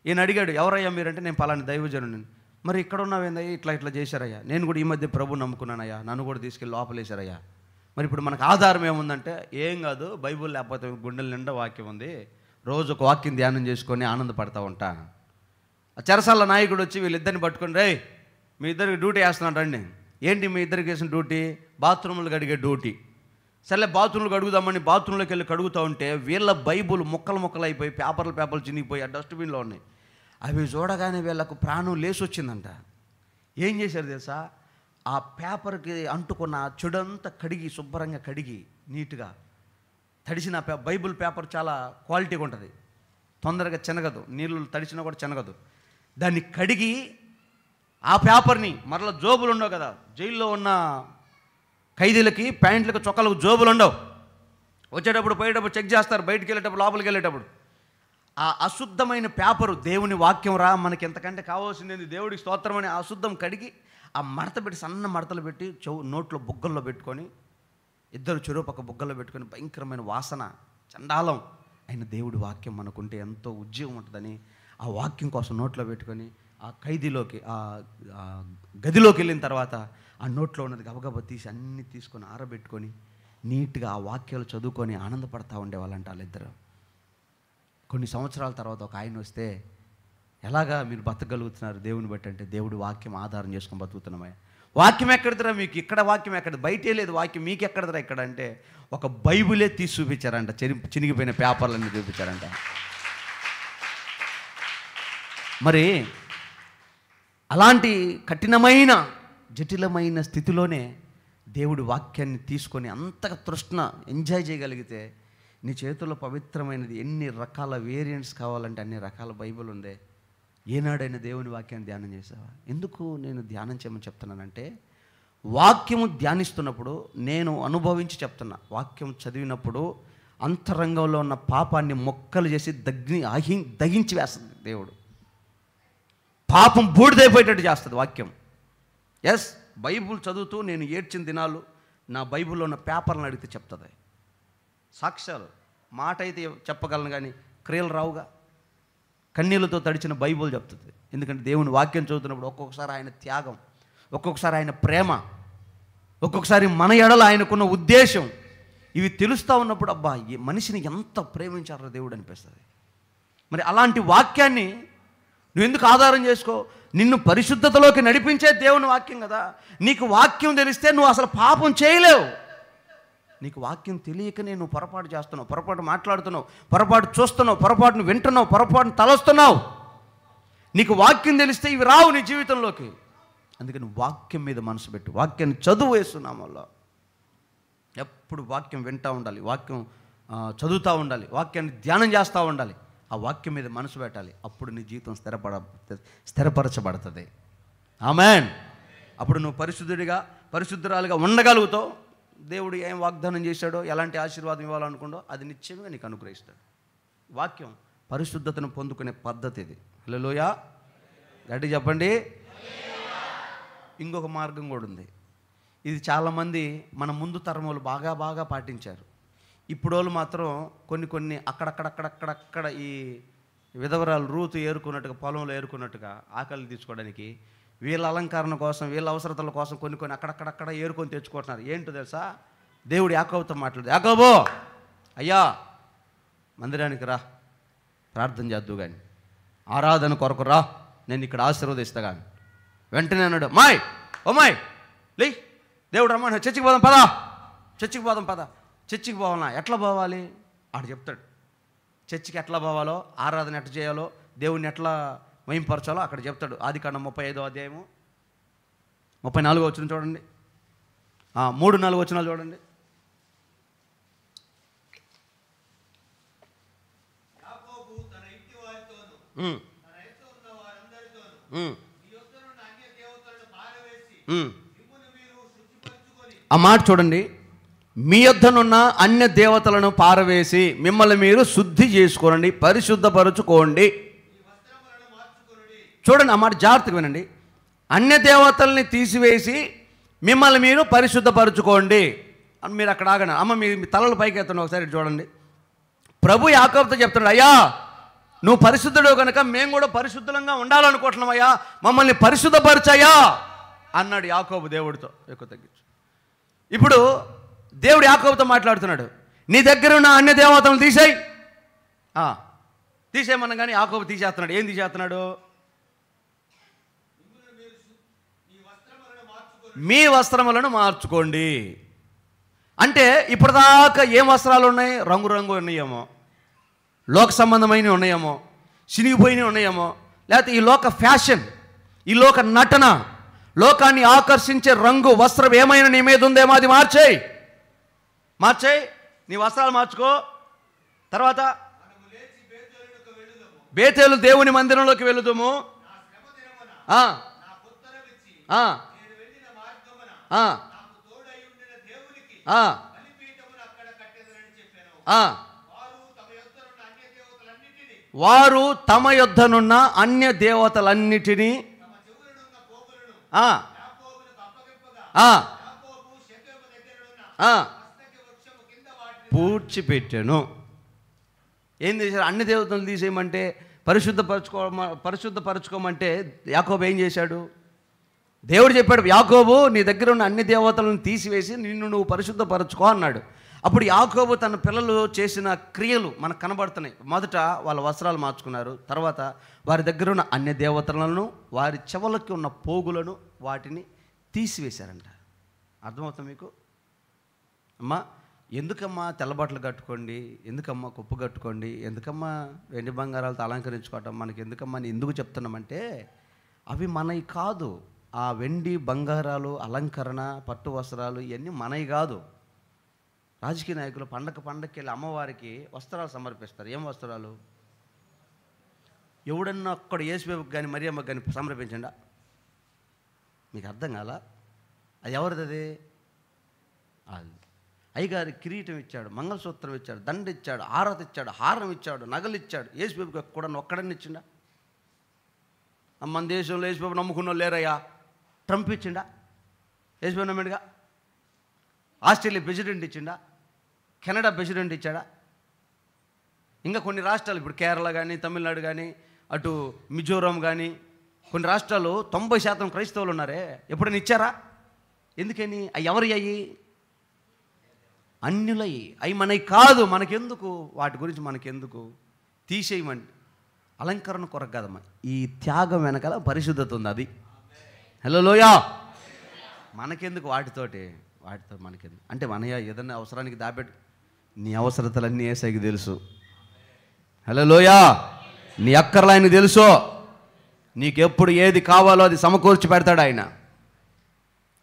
ఈయన అడిగాడు, ఎవరయ్యా మీరంటే, నేను పలాని దైవజనుని. మరి ఇక్కడ ఉన్నావేందయ్యా? ఇట్లా చేశారయ్యా, నేను కూడా ఈ మధ్య ప్రభు నమ్ముకున్నానయ్యా, నన్ను కూడా తీసుకెళ్ళి లోపలేశారయ్యా. మరి ఇప్పుడు మనకు ఆధారం ఏముందంటే, ఏం కాదు, బైబుల్ లేకపోతే గుండెల నిండా వాక్యం ఉంది, రోజు ఒక వాక్యం ధ్యానం చేసుకొని ఆనందపడతా ఉంటా. ఆ చెరసాల నాయకుడు వచ్చి వీళ్ళిద్దరిని పట్టుకొని, రే మీ ఇద్దరికి డ్యూటీ వేస్తున్నాడు రండి. ఏంటి మీ ఇద్దరికి వేసిన డ్యూటీ? బాత్రూములు కడిగే డ్యూటీ. సరే బాత్రూమ్లు కడుగుదామని బాత్రూంలోకి వెళ్ళి కడుగుతూ ఉంటే వీళ్ళ బైబుల్ ముక్కలు అయిపోయి, పేపర్లు చినిగిపోయి ఆ డస్ట్బిన్లో ఉన్నాయి. అవి చూడగానే వీళ్ళకు ప్రాణం లేచి వచ్చిందంట. ఏం చేశారు తెలుసా? ఆ పేపర్కి అంటుకున్న చెడంతా కడిగి, శుభ్రంగా కడిగి నీట్గా, తడిసిన బైబుల్ పేపర్ చాలా క్వాలిటీగా ఉంటుంది, తొందరగా చెనగదు, నీళ్ళు తడిచినా కూడా చెనగదు. దాన్ని కడిగి ఆ పేపర్ని మరలా జోబులు ఉండవు కదా, జైల్లో ఉన్న ఖైదీలకి ప్యాంట్లకు చొక్కలకు జోబులు ఉండవు. వచ్చేటప్పుడు పోయేటప్పుడు చెక్ చేస్తారు, బయటికి వెళ్ళేటప్పుడు లోపలికి వెళ్ళేటప్పుడు. ఆ అశుద్ధమైన పేపరు దేవుని వాక్యం రా, మనకి ఎంతకంటే కావాల్సింది దేవుడికి స్తోత్రం అని అశుద్ధం కడిగి ఆ మడత పెట్టి, సన్న మడతలు పెట్టి నోట్లో బుగ్గల్లో పెట్టుకొని, ఇద్దరు చెరువు పక్క బుగ్గల్లో పెట్టుకొని, భయంకరమైన వాసన చండాలం అయిన దేవుడి వాక్యం మనకుంటే ఎంతో ఉద్యోగం ఉంటుందని ఆ వాక్యం కోసం నోట్లో పెట్టుకొని ఆ ఖైదీలోకి ఆ గదిలోకి వెళ్ళిన తర్వాత ఆ నోట్లో ఉన్నది గబగబా తీసి అన్నీ తీసుకొని ఆరబెట్టుకొని నీట్గా ఆ వాక్యాలు చదువుకొని ఆనందపడతా ఉండేవాళ్ళంట వాళ్ళిద్దరు. కొన్ని సంవత్సరాల తర్వాత ఒక ఆయన వస్తే, ఎలాగా మీరు బతకగలుగుతున్నారు దేవుని బట్టి అంటే, దేవుడి వాక్యం ఆధారం చేసుకొని బతుకుతున్నామయ్యా. వాక్యం ఎక్కడిదిరా మీకు? ఇక్కడ వాక్యం ఎక్కడ? బయటే లేదు వాక్యం, మీకు ఎక్కడిదిరా ఇక్కడ అంటే ఒక బైబిలే తీసి చూపించారంట, చినిగిపోయిన పేపర్లన్నీ చూపించారంట. మరి అలాంటి కఠినమైన జటిలమైన స్థితిలోనే దేవుడి వాక్యాన్ని తీసుకొని అంతగా తృష్ణ ఎంజాయ్ చేయగలిగితే, నీ చేతుల్లో పవిత్రమైనది ఎన్ని రకాల వేరియంట్స్ కావాలంటే అన్ని రకాల బైబిల్ ఉందే. ఏనాడైనా దేవుని వాక్యాన్ని ధ్యానం చేసావా? ఎందుకు నేను ధ్యానం చేయమని చెప్తున్నానంటే, వాక్యము ధ్యానిస్తున్నప్పుడు నేను అనుభవించి చెప్తున్నా, వాక్యం చదివినప్పుడు అంతరంగంలో ఉన్న పాపాన్ని మొక్కలు చేసి దగించి వేస్తుంది దేవుడు. పాపం బూడిదైపోయేటట్టు చేస్తుంది వాక్యం. ఎస్, బైబుల్ చదువుతూ నేను ఏడ్చిన దినాలు నా బైబిల్లో ఉన్న పేపర్లను అడిగితే చెప్తుంది. సాక్ష్యాలు, మాట అయితే చెప్పగలను కానీ క్రియలు రావుగా. కన్నీళ్ళతో తడిచిన బైబుల్ చెప్తుంది. ఎందుకంటే దేవుని వాక్యం చదువుతున్నప్పుడు ఒక్కొక్కసారి ఆయన త్యాగం, ఒక్కొక్కసారి ఆయన ప్రేమ, ఒక్కొక్కసారి మన ఎడల ఆయనకున్న ఉద్దేశం, ఇవి తెలుస్తూ ఉన్నప్పుడు అబ్బా, ఈ మనిషిని ఎంత ప్రేమించారో దేవుడు అనిపిస్తుంది. మరి అలాంటి వాక్యాన్ని నువ్వు ఎందుకు ఆధారం చేసుకో? నిన్ను పరిశుద్ధతలోకి నడిపించే దేవుని వాక్యం కదా. నీకు వాక్యం తెలిస్తే నువ్వు అసలు పాపం చేయలేవు. నీకు వాక్యం తెలియకనే నువ్వు పొరపాటు చేస్తున్నావు, పొరపాటు మాట్లాడుతున్నావు, పొరపాటు చూస్తున్నావు, పొరపాటును వింటున్నావు, పొరపాటును తలస్తున్నావు. నీకు వాక్యం తెలిస్తే ఇవి రావు నీ జీవితంలోకి. అందుకని వాక్యం మీద మనసు పెట్టు, వాక్యాన్ని చదువు వేస్తున్నాం వల్ల. ఎప్పుడు వాక్యం వింటూ ఉండాలి, వాక్యం చదువుతూ ఉండాలి, వాక్యాన్ని ధ్యానం చేస్తూ ఉండాలి. ఆ వాక్యం మీద మనసు పెట్టాలి. అప్పుడు నీ జీవితం స్థిరపరచబడుతుంది. ఆమేన్. అప్పుడు నువ్వు పరిశుద్ధురాలుగా ఉండగలుగుతావు. దేవుడు ఏం వాగ్దానం చేశాడో, ఎలాంటి ఆశీర్వాదం ఇవ్వాలనుకుండో అది నిశ్చయంగా నీకు అనుగ్రహిస్తాడు. వాక్యం పరిశుద్ధతను పొందుకునే పద్ధతి ఇది. హల్లెలూయా, గట్టి చెప్పండి. ఇంకొక మార్గం కూడా ఉంది. ఇది చాలామంది మన ముందు తరం వాళ్ళు బాగా పాటించారు. ఇప్పుడు వాళ్ళు మాత్రం కొన్ని అక్కడక్కడ ఈ విధవరాలు రూతు ఏరుకున్నట్టుగా, పొలంలో ఏరుకున్నట్టుగా ఆకలి తీసుకోవడానికి వీళ్ళ అలంకరణ కోసం, వీళ్ళ అవసరతల కోసం కొన్ని అక్కడక్కడ ఏరుకొని తెచ్చుకుంటున్నారు. ఏంటో తెలుసా? దేవుడు యాకోబుతో మాట్లాడు, యాకోబు అయ్యా మందిరానికి రా, ప్రార్థన చేద్దు కానీ, ఆరాధన కొరకు రా, నేను ఇక్కడ ఆశీర్వదిస్తా కానీ. వెంటనే అన్నాడు, ఓ మాయ్ లే, దేవుడు రమ్మని, చర్చికి పోదాం పదా. చర్చికి పోవాలన్నా ఎట్లా పోవాలి? ఆడు చెప్తాడు. చర్చికి ఎట్లా పోవాలో, ఆరాధన ఎట్లా చేయాలో, దేవుడిని ఎట్లా మహింపరచాలో అక్కడ చెప్తాడు. ఆదికాండం 35వ అధ్యాయము 34వ వచనం చూడండి, 3-4 వచనాలు చూడండి. ఆ మాట చూడండి, మీ యొద్దనున్న అన్య దేవతలను పారవేసి మిమ్మల్ని మీరు శుద్ధి చేసుకోండి, పరిశుద్ధపరచుకోండి. చూడండి, ఆ మాట జాగ్రత్తగా వినండి. అన్య దేవతల్ని తీసివేసి మిమ్మల్ని మీరు పరిశుద్ధపరచుకోండి అని మీరు అక్కడ ఆగండి. అమ్మ మీ తలలు పైకి ఎత్తండి ఒకసారి చూడండి. ప్రభు యాకోబుతో చెప్తున్నాడు, అయ్యా నువ్వు పరిశుద్ధుడు కనుక మేము కూడా పరిశుద్ధంగా ఉండాలనుకుంటున్నామయ్యా, మమ్మల్ని పరిశుద్ధపరచయ్యా అన్నాడు యాకోబు దేవుడితో. ఎక్కువ తగ్గించు. ఇప్పుడు దేవుడు యాకోబుతో మాట్లాడుతున్నాడు, నీ దగ్గర ఉన్న అన్య దేవతలను తీసేయమన్నా కానీ యాకోబు తీసేస్తున్నాడు. ఏం తీసేస్తున్నాడు? మీ వస్త్రములను మార్చుకోండి. అంటే ఇప్పటిదాకా ఏం వస్త్రాలు ఉన్నాయి? రంగురంగు ఉన్నాయేమో, లోక సంబంధమైనవి ఉన్నాయేమో, చినిగిపోయినవి ఉన్నాయేమో, లేకపోతే ఈ లోక ఫ్యాషన్, ఈ లోక నటన, లోకాన్ని ఆకర్షించే రంగు వస్త్రం ఏమైనా నీ మీద ఉందేమో అది మార్చేయి. నీ వస్త్రాలు మార్చుకో. తర్వాత బేతేలు దేవుని మందిరంలోకి వెళుదుము. ఆ, ఆ, ఆ, ఆ. వారు తమ యొద్దనున్న అన్య దేవతలన్నిటినీ ఆ, ఆ, ఆ, పూడ్చిపెట్టాను. ఏం చేశారు? అన్ని దేవతలను తీసేయమంటే పరిశుద్ధపరచుకోమంటే యాకోబు ఏం చేశాడు? దేవుడు చెప్పాడు, యాకోబు నీ దగ్గర ఉన్న అన్ని దేవతలను తీసివేసి నిన్ను నువ్వు పరిశుద్ధపరచుకో అన్నాడు. అప్పుడు యాకోబు తన పిల్లలు చేసిన క్రియలు మనకు కనబడుతున్నాయి. మొదట వాళ్ళ వస్త్రాలు మార్చుకున్నారు, తర్వాత వారి దగ్గర ఉన్న అన్య దేవతలను, వారి చెవులకి ఉన్న పోగులను వాటిని తీసివేశారంట. అర్థమవుతుంది మీకు? అమ్మా, ఎందుకమ్మా తెల్లబట్టలు కట్టుకోండి, ఎందుకమ్మా కుప్పు కట్టుకోండి, ఎందుకమ్మా వెండి బంగారాలతో అలంకరించుకోవటం మనకి ఎందుకమ్మా అని ఎందుకు చెప్తున్నామంటే, అవి మనవి కాదు. ఆ వెండి బంగారాలు, అలంకరణ, పట్టు వస్త్రాలు ఇవన్నీ మనవి కాదు. రాజకీయ నాయకులు పండగకి వెళ్ళి అమ్మవారికి వస్త్రాలు సమర్పిస్తారు. ఏం వస్త్రాలు? ఎవడన్నా అక్కడ యేసుబాబుకి కానీ మరియమ్మకి కానీ సమర్పించండి. మీకు అర్థం కాల? అది ఎవరిది? అది అయ్యగారి కిరీటం ఇచ్చాడు, మంగళసూత్రం ఇచ్చాడు, దండ ఇచ్చాడు, ఆరతి ఇచ్చాడు, హారం ఇచ్చాడు, నగలు ఇచ్చాడు. యేసుబాబుకి కూడా ఒక్కడని ఇచ్చిండా? మన దేశంలో యేసుబాబు నమ్ముకున్న లేరయ్యా. ట్రంప్ ఇచ్చిండా? యేసుబాబు నమ్మేడుగా. ఆస్ట్రేలియా ప్రెసిడెంట్ ఇచ్చిండా? కెనడా ప్రెసిడెంట్ ఇచ్చాడా? ఇంకా కొన్ని రాష్ట్రాలు, ఇప్పుడు కేరళ కానీ, తమిళనాడు కానీ, అటు మిజోరాం కానీ, కొన్ని రాష్ట్రాలు 90% క్రైస్తవులు ఉన్నారే. ఎప్పుడైనా ఇచ్చారా? ఎందుకని? అవి ఎవరి అయ్యి? అన్యులయ్యి. అవి మనకి కాదు. మనకెందుకు? వాటి గురించి మనకెందుకు? తీసేయమండి. అలంకరణ కొరకు కదమ్మా. ఈ త్యాగం వెనకాల పరిశుద్ధత ఉంది. అది హల్లెలూయా. మనకెందుకు వాటితో మనకెందుకు అంటే, మనయ్య ఏదన్నా అవసరానికి దాపెట్టు. నీ అవసరతలన్నీ యేసయ్యకి తెలుసు. హల్లెలూయా. నీ అక్కర్లు ఆయనకు తెలుసు. నీకెప్పుడు ఏది కావాలో అది సమకూర్చి పెడతాడు ఆయన.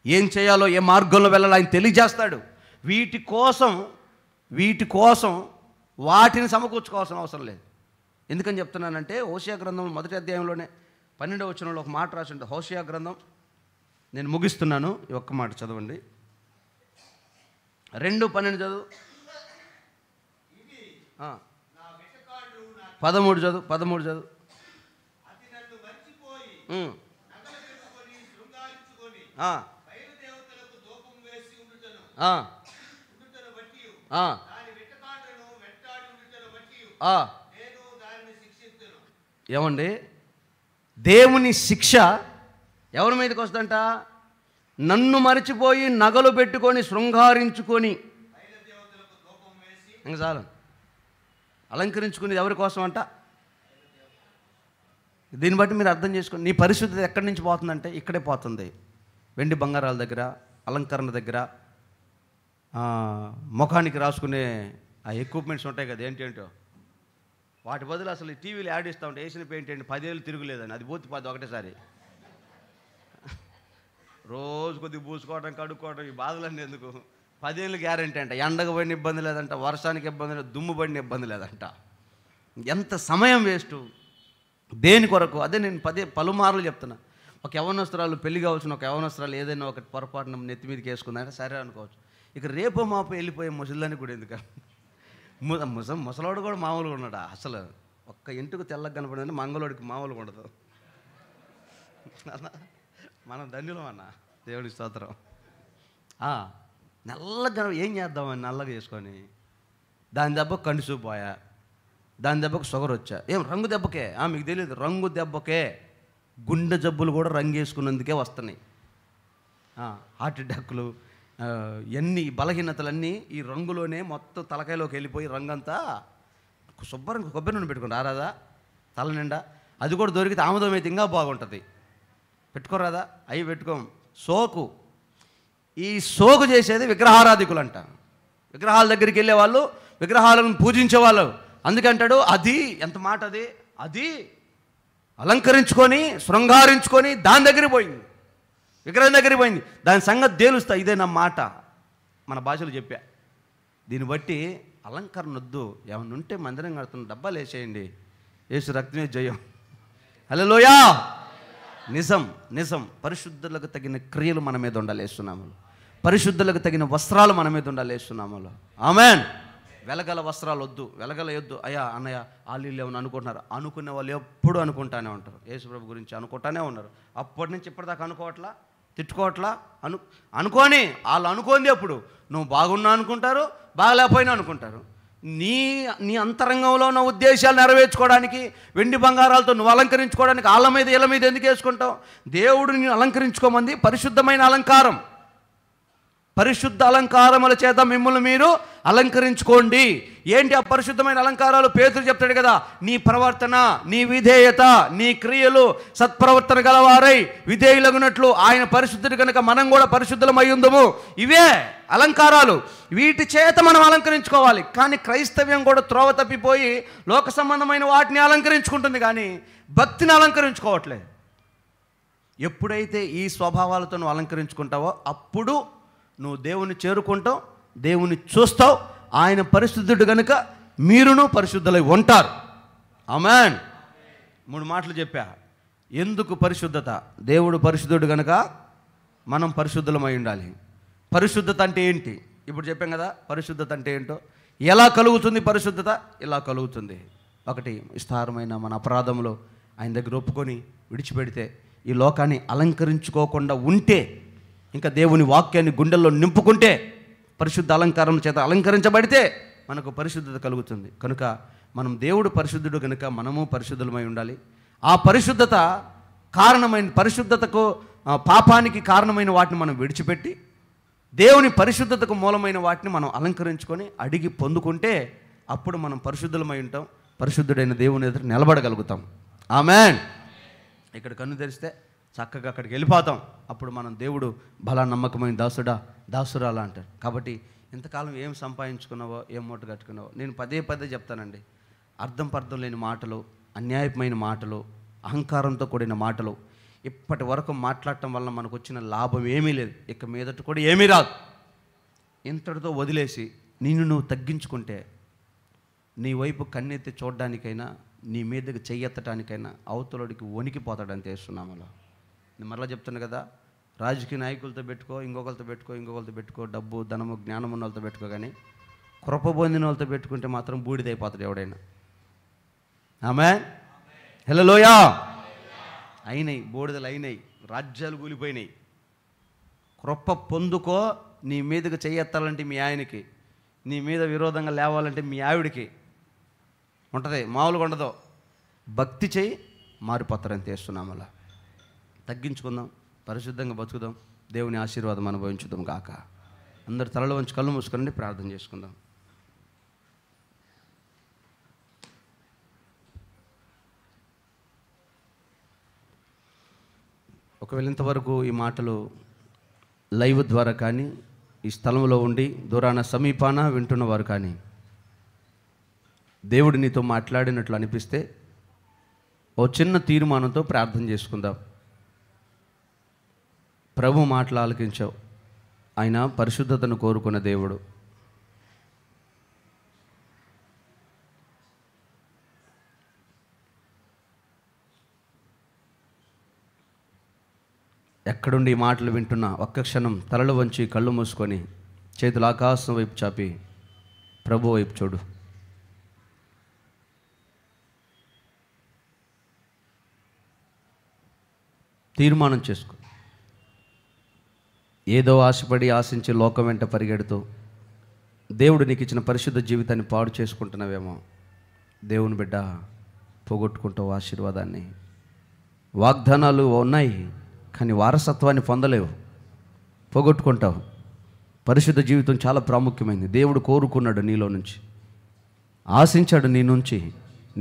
ఏం చేయాలో, ఏ మార్గంలో వెళ్ళాలో ఆయన తెలియజేస్తాడు. వీటి కోసం వాటిని సమకూర్చుకోవాల్సిన అవసరం లేదు. ఎందుకని చెప్తున్నానంటే, హోషేయ గ్రంథం 1వ అధ్యాయంలోనే 12వ వచనంలో ఒక మాట రాసింది. హోషేయ గ్రంథం, నేను ముగిస్తున్నాను, ఈ ఒక్క మాట చదవండి. 2:12 చదువు. 13 చదువు. 13 చదువు. ఏమండి? దేవుని శిక్ష ఎవరి మీదకి వస్తుందంట? నన్ను మరిచిపోయి నగలు పెట్టుకొని శృంగారించుకొని, ఇంకా చాలు, అలంకరించుకునేది ఎవరి కోసం అంట? దీన్ని బట్టి మీరు అర్థం చేసుకోండి. నీ పరిశుద్ధత ఎక్కడి నుంచి పోతుందంటే ఇక్కడే పోతుంది. వెండి బంగారాల దగ్గర, అలంకరణ దగ్గర, ముఖానికి రాసుకునే ఆ ఎక్విప్మెంట్స్ ఉంటాయి కదా, ఏంటేంటో వాటి బదులు అసలు టీవీలో యాడ్ ఇస్తూ ఉంటే వేసిన పెయింట్ ఏంటి 10 ఏళ్ళు తిరుగులేదని, అది పోతే 10 ఒకటేసారి. రోజు కొద్దిగా పూసుకోవడం, కడుక్కోవడం, ఈ బాధలన్నీ ఎందుకు? 10 ఏళ్ళు గ్యారెంటీ అంట. ఎండకు పడిన ఇబ్బంది లేదంట, వర్షానికి ఇబ్బంది లేదు, దుమ్ము పడిన ఇబ్బంది లేదంట. ఎంత సమయం వేస్ట్ దేని కొరకు? అదే నేను పలుమార్లు చెప్తున్నా. ఒక యవనస్తురాలు, పెళ్లి కావాల్సిన ఒక యవనస్తురాలు ఏదైనా ఒకటి పొరపాటున నెత్తి మీదకి వేసుకుందంటే సరే అనుకోవచ్చు. ఇక రేపు మాపు వెళ్ళిపోయే ముసలిదాన్ని కూడా ఎందుకు? ముసలోడు కూడా మామూలుగా ఉన్నాడు. అసలు ఒక్క ఇంటికి తెల్లగా కనపడిందంటే మంగళోడికి మామూలుగా ఉండదు. మనం ధన్యులం అన్న, దేవుడి స్తోత్రం. నల్లగా ఏం చేద్దామని నల్లగా చేసుకొని, దాని దెబ్బకు కంటి చూపు పోయా, దాని దెబ్బకు షుగర్ వచ్చా. ఏం రంగు దెబ్బకే? మీకు తెలియదు, రంగు దెబ్బకే గుండె జబ్బులు కూడా రంగు వేసుకున్నందుకే వస్తున్నాయి. హార్ట్ అటాక్లు, ఎన్ని బలహీనతలన్నీ ఈ రంగులోనే మొత్తం తలకాయలోకి వెళ్ళిపోయి రంగంతా శుభ్రంగా కొబ్బరి నూనె పెట్టుకోండి రారాదా తల నిండా. అది కూడా దొరికితే ఆముదం అయితే ఇంకా బాగుంటుంది. పెట్టుకోరాదా? అవి పెట్టుకోం. సోకు, ఈ సోకు చేసేది విగ్రహారాధికులు అంట. విగ్రహాల దగ్గరికి వెళ్ళేవాళ్ళు, విగ్రహాలను పూజించేవాళ్ళు. అందుకంటాడు, అది ఎంత మాట, అది అలంకరించుకొని శృంగారించుకొని దాని దగ్గరికి పోయింది, విగ్రహం దగ్గరికి పోయింది. దాని సంగతి తేలుస్తా. ఇదే నా మాట, మన భాషలో చెప్పా. దీన్ని బట్టి అలంకరణ వద్దు. ఏమన్నా ఉంటే మందిరం కడుతున్న డబ్బాలు వేసేయండి. యేసు రక్తమే జయం. హల్లెలూయా. నిజం నిజం. పరిశుద్ధులకు తగిన క్రియలు మన మీద ఉండాలి యేసునామములో. పరిశుద్ధులకు తగిన వస్త్రాలు మన మీద ఉండాలి యేసునామములో. ఆమేన్. వెలగల వస్త్రాలు వద్దు, వెలగల యొద్దు. అయ్యా అన్నయ్య వాళ్ళు ఏమన్నా అనుకుంటున్నారు. అనుకునే వాళ్ళు ఎప్పుడు అనుకుంటానే ఉంటారు. యేసుప్రభు గురించి అనుకుంటానే ఉన్నారు. అప్పటి నుంచి ఇప్పటిదాకా అనుకోవట్లా, తిట్టుకోవట్లా, అనుకోని వాళ్ళు అనుకోంది అప్పుడు నువ్వు బాగున్నా అనుకుంటారు, బాగలేకపోయినా అనుకుంటారు. నీ అంతరంగంలో ఉన్న ఉద్దేశాలు నెరవేర్చుకోవడానికి వెండి బంగారాలతో నువ్వు అలంకరించుకోవడానికి వాళ్ళ మీద వీళ్ళ మీద ఎందుకు వేసుకుంటావు? దేవుడిని అలంకరించుకోమంది పరిశుద్ధమైన అలంకారం. పరిశుద్ధ అలంకారముల చేత మిమ్మల్ని మీరు అలంకరించుకోండి. ఏంటి ఆ పరిశుద్ధమైన అలంకారాలు? పేతురు చెప్తాడు కదా, నీ ప్రవర్తన, నీ విధేయత, నీ క్రియలు సత్ప్రవర్తన గలవారై విధేయులగునట్లు ఆయన పరిశుద్ధుడు కనుక మనం కూడా పరిశుద్ధులమై ఉందము. ఇవే అలంకారాలు. వీటి చేత మనం అలంకరించుకోవాలి. కానీ క్రైస్తవ్యం కూడా త్రోవ తప్పిపోయి లోక సంబంధమైన వాటిని అలంకరించుకుంటుంది, కానీ భక్తిని అలంకరించుకోవట్లేదు. ఎప్పుడైతే ఈ స్వభావాలతో నువ్వు అలంకరించుకుంటావో అప్పుడు నువ్వు దేవుని చేరుకుంటావు, దేవుని చూస్తావు. ఆయన పరిశుద్ధుడు కనుక మీరును పరిశుద్ధులై ఉంటారు. ఆమేన్. 3 మాటలు చెప్పా. ఎందుకు పరిశుద్ధత? దేవుడు పరిశుద్ధుడు కనుక మనం పరిశుద్ధులమై ఉండాలి. పరిశుద్ధత అంటే ఏంటి? ఇప్పుడు చెప్పాం కదా పరిశుద్ధత అంటే ఏంటో. ఎలా కలుగుతుంది పరిశుద్ధత? ఇలా కలుగుతుంది. 1, విస్తారమైన మన అపరాధంలో ఆయన దగ్గర ఒప్పుకొని విడిచిపెడితే, ఈ లోకాన్ని అలంకరించుకోకుండా ఉంటే, ఇంకా దేవుని వాక్యాన్ని గుండెల్లో నింపుకుంటే, పరిశుద్ధ అలంకారం చేత అలంకరించబడితే మనకు పరిశుద్ధత కలుగుతుంది. కనుక మనం దేవుడు పరిశుద్ధుడు కనుక మనము పరిశుద్ధులమై ఉండాలి. ఆ పరిశుద్ధత పరిశుద్ధతకు పాపానికి కారణమైన వాటిని మనం విడిచిపెట్టి దేవుని పరిశుద్ధతకు మూలమైన వాటిని మనం అలంకరించుకొని అడిగి పొందుకుంటే అప్పుడు మనం పరిశుద్ధులమై ఉంటాం. పరిశుద్ధుడైన దేవుని ఎదుట నిలబడగలుగుతాం. ఆమేన్. ఇక్కడ కన్ను తెరిస్తే చక్కగా అక్కడికి వెళ్ళిపోతాం. అప్పుడు మనం దేవుడు బలా నమ్మకమైన దాసుడా దాసురాలా అంటారు. కాబట్టి ఇంతకాలం ఏం సంపాదించుకున్నావో, ఏం మూట కట్టుకున్నావో, నేను పదే చెప్తానండి. అర్థం లేని మాటలు, అన్యాయమైన మాటలు, అహంకారంతో కూడిన మాటలు ఇప్పటి వరకు మాట్లాడటం వల్ల మనకు వచ్చిన లాభం ఏమీ లేదు. ఇక మీదట కూడా ఏమీ రాదు. ఇంతటితో వదిలేసి నిన్ను నువ్వు తగ్గించుకుంటే, నీ వైపు కన్నెత్తి చూడడానికైనా, నీ మీదకి చెయ్యెత్తడానికైనా అవతలడికి వణికిపోతాడని తెలుస్తున్నామలో. నేను మరలా చెప్తున్నా కదా, రాజకీయ నాయకులతో పెట్టుకో, ఇంకొకరితో పెట్టుకో, డబ్బు ధనము జ్ఞానం ఉన్న వాళ్ళతో పెట్టుకో, కానీ కృప పొందిన వాళ్ళతో పెట్టుకుంటే మాత్రం బూడిదైపోతాడు ఎవడైనా. ఆమేన్. హల్లెలూయా. అయినాయి బూడిదలు, అయినాయి రాజ్యాలు కూలిపోయినాయి. కృప పొందుకో. నీ మీదకి చెయ్యెత్తాలంటే మీ ఆయనకి, నీ మీద విరోధంగా లేవాలంటే మీ ఆవిడికి ఉంటుంది, మామూలుగా ఉండదు. భక్తి చేయి, మారిపోతారని చేస్తున్నాం. అలా తగ్గించుకుందాం, పరిశుద్ధంగా బతుకుదాం, దేవుని ఆశీర్వాదం అనుభవించుదాం గాక. అందరు తలలో వంచి కళ్ళు మూసుకొని ప్రార్థన చేసుకుందాం. ఒకవేళ ఇంతవరకు ఈ మాటలు లైవ్ ద్వారా కానీ, ఈ స్థలంలో ఉండి దూరాన సమీపాన వింటున్నవారు కానీ దేవుడు నీతో మాట్లాడినట్లు అనిపిస్తే ఓ చిన్న తీర్మానంతో ప్రార్థన చేసుకుందాం. ప్రభు మాటలు ఆలకించావు. ఆయన పరిశుద్ధతను కోరుకున్న దేవుడు. ఎక్కడుండి ఈ మాటలు వింటున్నా ఒక్క క్షణం తలలు వంచి కళ్ళు మూసుకొని చేతులు ఆకాశం వైపు చాపి ప్రభు వైపు చూడు. తీర్మానం చేసుకో. ఏదో ఆశించి లోకం వెంట పరిగెడుతూ దేవుడు నీకు ఇచ్చిన పరిశుద్ధ జీవితాన్ని పాడు చేసుకుంటున్నావేమో. దేవుని బిడ్డ, పోగొట్టుకుంటావు ఆశీర్వాదాన్ని. వాగ్దానాలు ఉన్నాయి కానీ వారసత్వాన్ని పొందలేవు, పోగొట్టుకుంటావు. పరిశుద్ధ జీవితం చాలా ప్రాముఖ్యమైనది. దేవుడు కోరుకున్నాడు నీలో నుంచి, ఆశించాడు నీ నుంచి.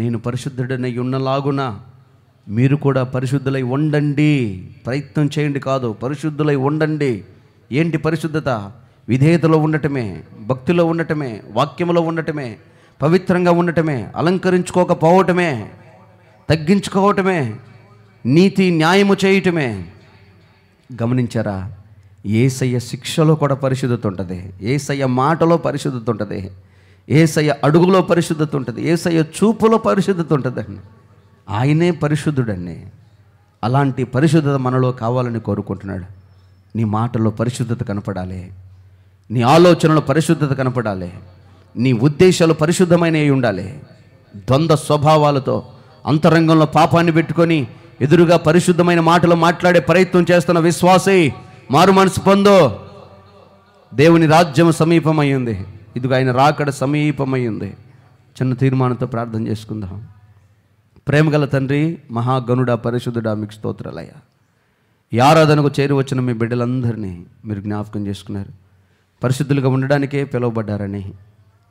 నేను పరిశుద్ధుడనై ఉన్నలాగున మీరు కూడా పరిశుద్ధులై ఉండండి. ప్రయత్నం చేయండి కాదు, పరిశుద్ధులై ఉండండి. ఏంటి పరిశుద్ధత? విధేయతలో ఉండటమే, భక్తిలో ఉండటమే, వాక్యంలో ఉండటమే, పవిత్రంగా ఉండటమే, అలంకరించుకోకపోవటమే, తగ్గించుకోవటమే, నీతి న్యాయము చేయటమే. గమనించారా? యేసయ్య శిక్షలో కూడా పరిశుద్ధత ఉంటుంది, యేసయ్య మాటలో పరిశుద్ధత ఉంటుంది, యేసయ్య అడుగులో పరిశుద్ధత ఉంటుంది, యేసయ్య చూపులో పరిశుద్ధత ఉంటుందండి. ఆయనే పరిశుద్ధుడండి. అలాంటి పరిశుద్ధత మనలో కావాలని కోరుకుంటున్నాడు. నీ మాటల్లో పరిశుద్ధత కనపడాలి, నీ ఆలోచనలో పరిశుద్ధత కనపడాలి, నీ ఉద్దేశాలు పరిశుద్ధమైనవి ఉండాలి. ద్వంద్వ స్వభావాలతో అంతరంగంలో పాపాన్ని పెట్టుకొని ఎదురుగా పరిశుద్ధమైన మాటలు మాట్లాడే ప్రయత్నం చేస్తున్న విశ్వాసే మారు మనసు పొందో. దేవుని రాజ్యం సమీపమైంది, ఇదిగో ఆయన రాకడ సమీపమైంది. చిన్న తీర్మానంతో ప్రార్థన చేసుకుందాం. ప్రేమగల తండ్రి, మహాగణుడా, పరిశుద్ధుడా, మీకు స్తోత్రాలయ్యా. ఈ ఆరాధనకు చేరి వచ్చిన మీ బిడ్డలందరినీ మీరు జ్ఞాపకం చేసుకున్నారు. పరిశుద్ధులుగా ఉండడానికే పిలువబడ్డారని,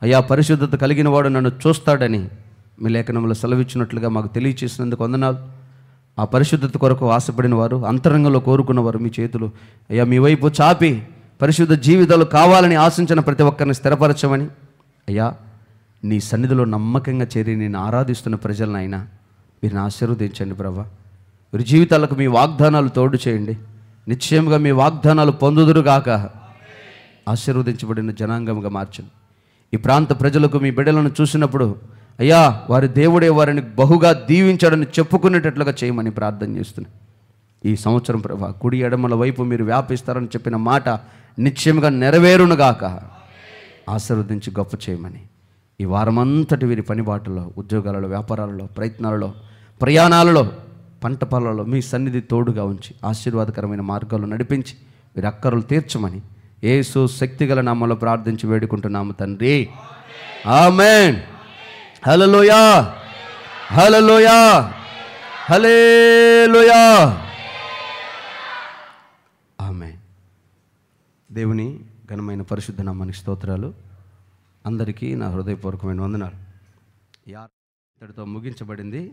అయ్యా పరిశుద్ధత కలిగిన వాడు నన్ను చూస్తాడని మీ లేఖనంలో సెలవిచ్చినట్లుగా మాకు తెలియచేసినందుకు వందనాలు. ఆ పరిశుద్ధత కొరకు ఆశపడిన వారు, అంతరంగంలో కోరుకున్నవారు మీ చేతులు అయ్యా మీ వైపు చాపి పరిశుద్ధ జీవితాలు కావాలని ఆశించిన ప్రతి ఒక్కరిని స్థిరపరచమని, అయ్యా నీ సన్నిధిలో నమ్మకంగా చేరి నేను ఆరాధిస్తున్న ప్రజలను అయినా వీరిని ఆశీర్వదించండి ప్రభా. వీరి జీవితాలకు మీ వాగ్దానాలు తోడు చేయండి. నిశ్చయంగా మీ వాగ్దానాలు పొందుదురుగాక. ఆశీర్వదించబడిన జనాంగంగా మార్చండి. ఈ ప్రాంత ప్రజలకు మీ బిడ్డలను చూసినప్పుడు అయ్యా వారి దేవుడే వారిని బహుగా దీవించాడని చెప్పుకునేటట్లుగా చేయమని ప్రార్థన చేస్తున్నాను. ఈ సంవత్సరం ప్రభా కుడి ఎడమల వైపు మీరు వ్యాపిస్తారని చెప్పిన మాట నిశ్చయంగా నెరవేరునుగాక. ఆశీర్వదించి గొప్ప చేయమని ఈ వారమంతటి వీరి పనిబాటులో, ఉద్యోగాలలో, వ్యాపారాలలో, ప్రయత్నాలలో, ప్రయాణాలలో, పంట పొలాలలో మీ సన్నిధి తోడుగా ఉంచి ఆశీర్వాదకరమైన మార్గాల్లో నడిపించి వీరి అక్కరలు తీర్చమని యేసు శక్తిగల నామములో ప్రార్థించి వేడుకుంటున్నాము తండ్రి. ఆమేన్. హల్లెలూయా, హల్లెలూయా, హల్లెలూయా. ఆమేన్. దేవుని ఘనమైన పరిశుద్ధ నామానికి స్తోత్రాలు. అందరికీ నా హృదయపూర్వకమైన వందనాలు. ఇంతటితో ముగించబడింది.